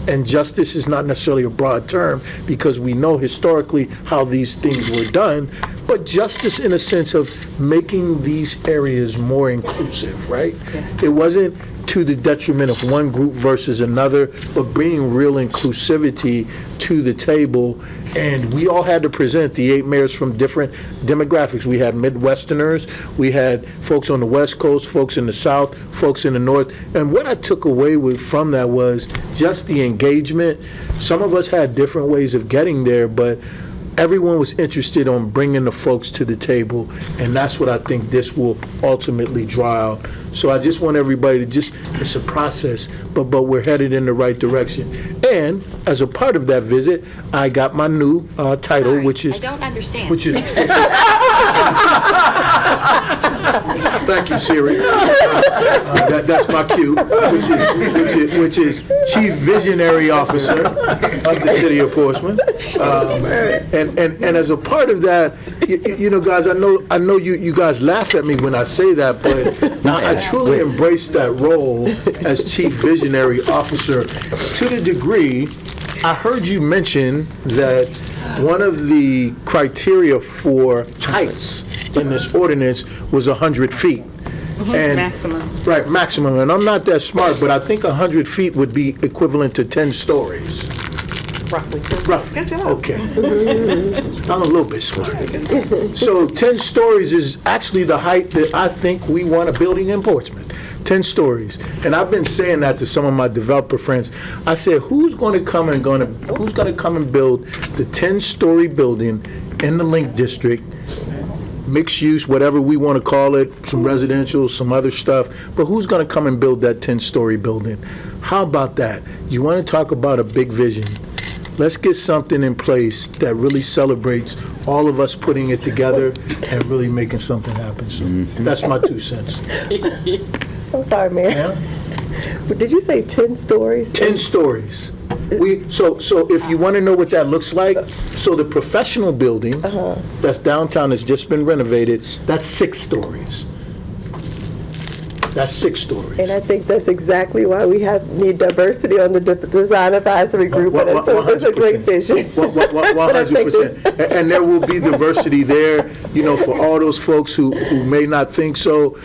and justice is not necessarily a broad term because we know historically how these things were done, but justice in a sense of making these areas more inclusive, right? Yes. It wasn't to the detriment of one group versus another, but bringing real inclusivity to the table. And we all had to present, the 8 mayors from different demographics. We had Midwesterners, we had folks on the West Coast, folks in the South, folks in the North. And what I took away from that was just the engagement. Some of us had different ways of getting there, but everyone was interested on bringing the folks to the table, and that's what I think this will ultimately draw out. So I just want everybody to it's a process, but we're headed in the right direction. And as a part of that visit, I got my new title, which is... I don't understand. Which is... Thank you, Siri. That's my cue, which is Chief Visionary Officer of the City of Portsmouth. And as a part of that, you know, guys, I know you guys laugh at me when I say that, but I truly embrace that role as Chief Visionary Officer to the degree I heard you mention that one of the criteria for heights in this ordinance was 100 feet. And, Maximum. right, maximum. And I'm not that smart, but I think 100 feet would be equivalent to 10 stories. Roughly. Roughly. Good job. Okay. I'm a little bit smart. So 10 stories is actually the height that I think we want a building in Portsmouth. 10 stories. And I've been saying that to some of my developer friends. I said, who's going to come and build the 10-story building in the Link District, mixed use, whatever we want to call it, some residential, some other stuff, but who's going to come and build that 10-story building? How about that? You want to talk about a big vision? Let's get something in place that really celebrates all of us putting it together and really making something happen. So that's my 2 cents. I'm sorry, Mayor. Yeah? But did you say 10 stories? 10 stories. So if you want to know what that looks like, so the professional building that's downtown has just been renovated, that's 6 stories. That's 6 stories. And I think that's exactly why we need diversity on the design advisory group. But it's a great vision. 100%. And there will be diversity there, you know, for all those folks who may not think so.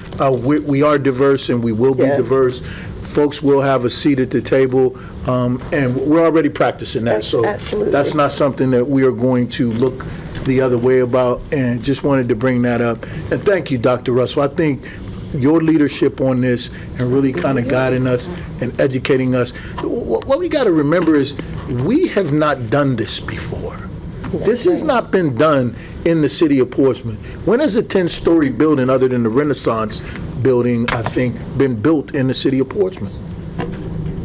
We are diverse and we will be diverse. Folks will have a seat at the table, and we're already practicing that. So Absolutely. that's not something that we are going to look the other way about, and just wanted to bring that up. And thank you, Dr. Russell. I think your leadership on this and really kind of guiding us and educating us. What we got to remember is we have not done this before. This has not been done in the city of Portsmouth. When has a 10-story building, other than the Renaissance building, I think, been built in the city of Portsmouth?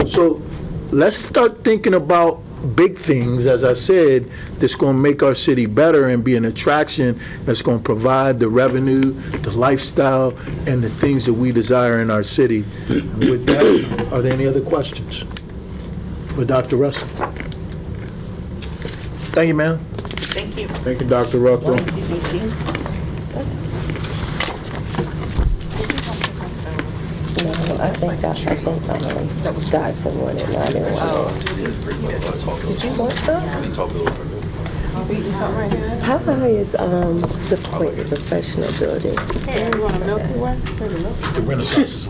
So let's start thinking about big things, as I said, that's going to make our city better and be an attraction that's going to provide the revenue, the lifestyle, and the things that we desire in our city. And with that, are there any other questions for Dr. Russell? Thank you, ma'am. Thank you. Thank you, Dr. Russell. Thank you. No, I think I only got someone and I didn't want to. Did you want some? He's eating something right now. How high is the professional building? Hey, you want a milky one? The Renaissance is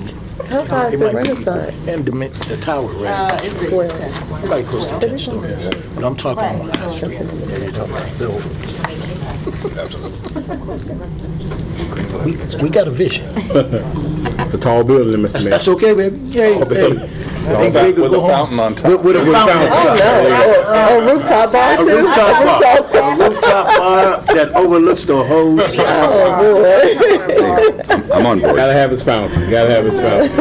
How high is the Renaissance? and the tower, right? It's 12. Probably close to 10 stories. But I'm talking about high street. We got a vision. It's a tall building, Mr. Mayor. That's okay, baby. Yeah, hey. Think big or With go a home. fountain on top. With a fountain. Oh, rooftop bar A too? rooftop bar that overlooks the whole city. Oh, boy. I'm on board. Gotta have his fountain, gotta have his fountain.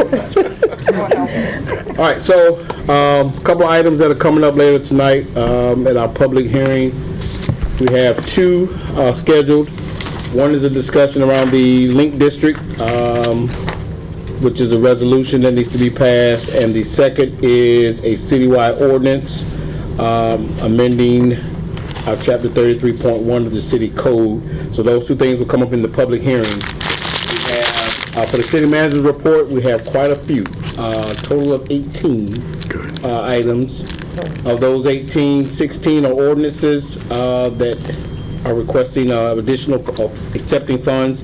All right, so, a couple items that are coming up later tonight, at our public hearing. We have 2 scheduled. One is a discussion around the Link District, which is a resolution that needs to be passed, and the second is a citywide ordinance, amending Chapter 33.1 of the city code. So those 2 things will come up in the public hearing. We have, for the city manager's report, we have quite a few, total of 18 items. Of those 18, 16 are ordinances that are requesting additional accepting funds.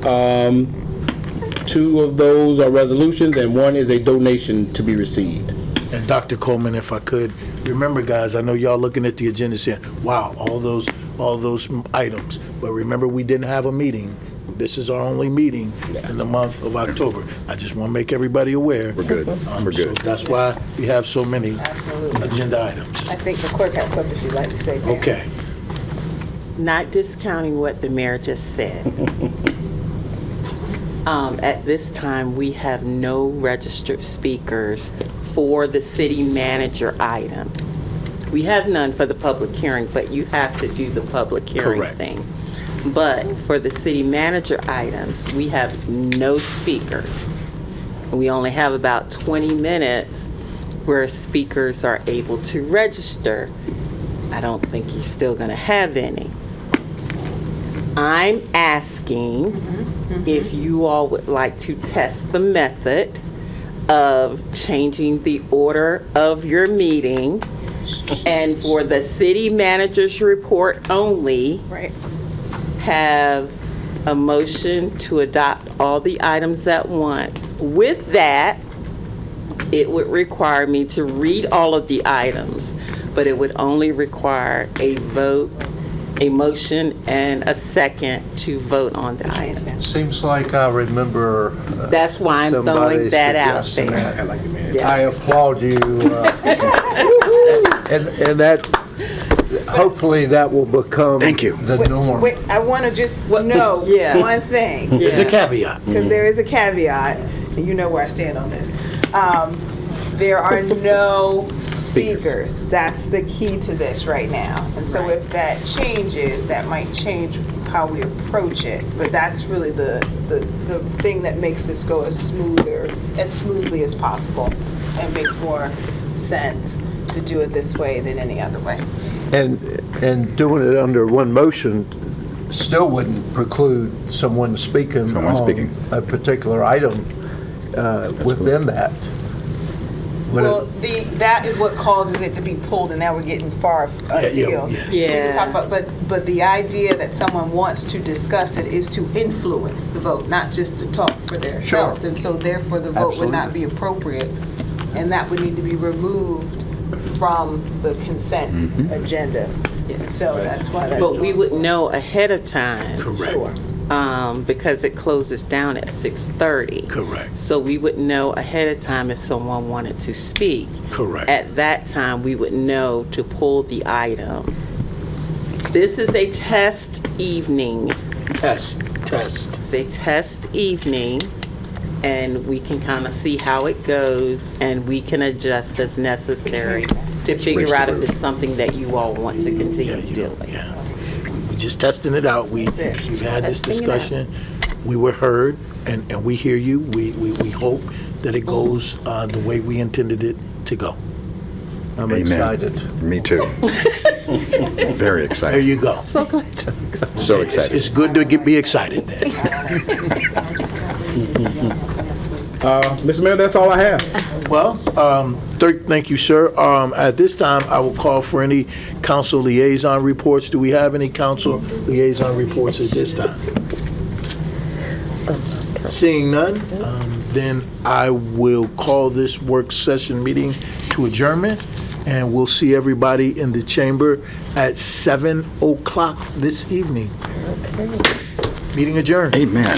2 of those are resolutions, and 1 is a donation to be received. And Dr. Coleman, if I could, remember, guys, I know y'all looking at the agenda saying, wow, all those items. But remember, we didn't have a meeting. This is our only meeting in the month of October. I just want to make everybody aware. We're good. We're good. So that's why we have so many agenda items. I think the clerk has something she'd like to say, Mayor. Okay. Not discounting what the mayor just said. At this time, we have no registered speakers for the city manager items. We have none for the public hearing, but you have to do the public hearing Correct. thing. But for the city manager items, we have no speakers. We only have about 20 minutes where speakers are able to register. I don't think you're still going to have any. I'm asking if you all would like to test the method of changing the order of your meeting, and for the city manager's report only, have a motion to adopt all the items at once. With that, it would require me to read all of the items, but it would only require a vote, a motion, and a second to vote on the item. Seems like I remember That's why I'm somebody throwing that out suggesting there. that. I like the man. Yes. I applaud you. And that, hopefully that will become the norm. Wait, I want to just know Yeah. one thing, There's a caveat. because there is a caveat, and you know where I stand on this. There are no speakers. That's the key to this right now. And so if that changes, that might change how we approach it. But that's really the thing that makes this go as smoothly as possible, and makes more sense to do it this way than any other way. And doing it under one motion still wouldn't preclude someone speaking on a particular item within that. But Well, that is what causes it to be pulled, and now we're getting far afield. We can talk about, but the idea that someone wants to discuss it is to influence the vote, not just to talk for their health. And so therefore, the vote would not be appropriate, and that would need to be removed from the consent agenda. So that's why that's. But we would know ahead of time. Correct. Sure. Because it closes down at 6:30. Correct. So we would know ahead of time if someone wanted to speak. Correct. At that time, we would know to pull the item. This is a test evening. Test. It's a test evening, and we can kind of see how it goes, and we can adjust as necessary to figure out if it's something that you all want to continue doing. Yeah. We're just testing it out. We've had this Testing it out. discussion. We were heard, and we hear you. We hope that it goes the way we intended it to go. I'm Amen. excited. Me too. Very There excited. you go. So glad. So excited. It's good to be excited then. Mr. Mayor, that's all I have. Well, thank you, sir. At this time, I will call for any council liaison reports. Do we have any council liaison reports at this time? Seeing none, then I will call this work session meeting to adjournment, and we'll see everybody in the chamber at 7 o'clock this evening. Meeting adjourned. Amen.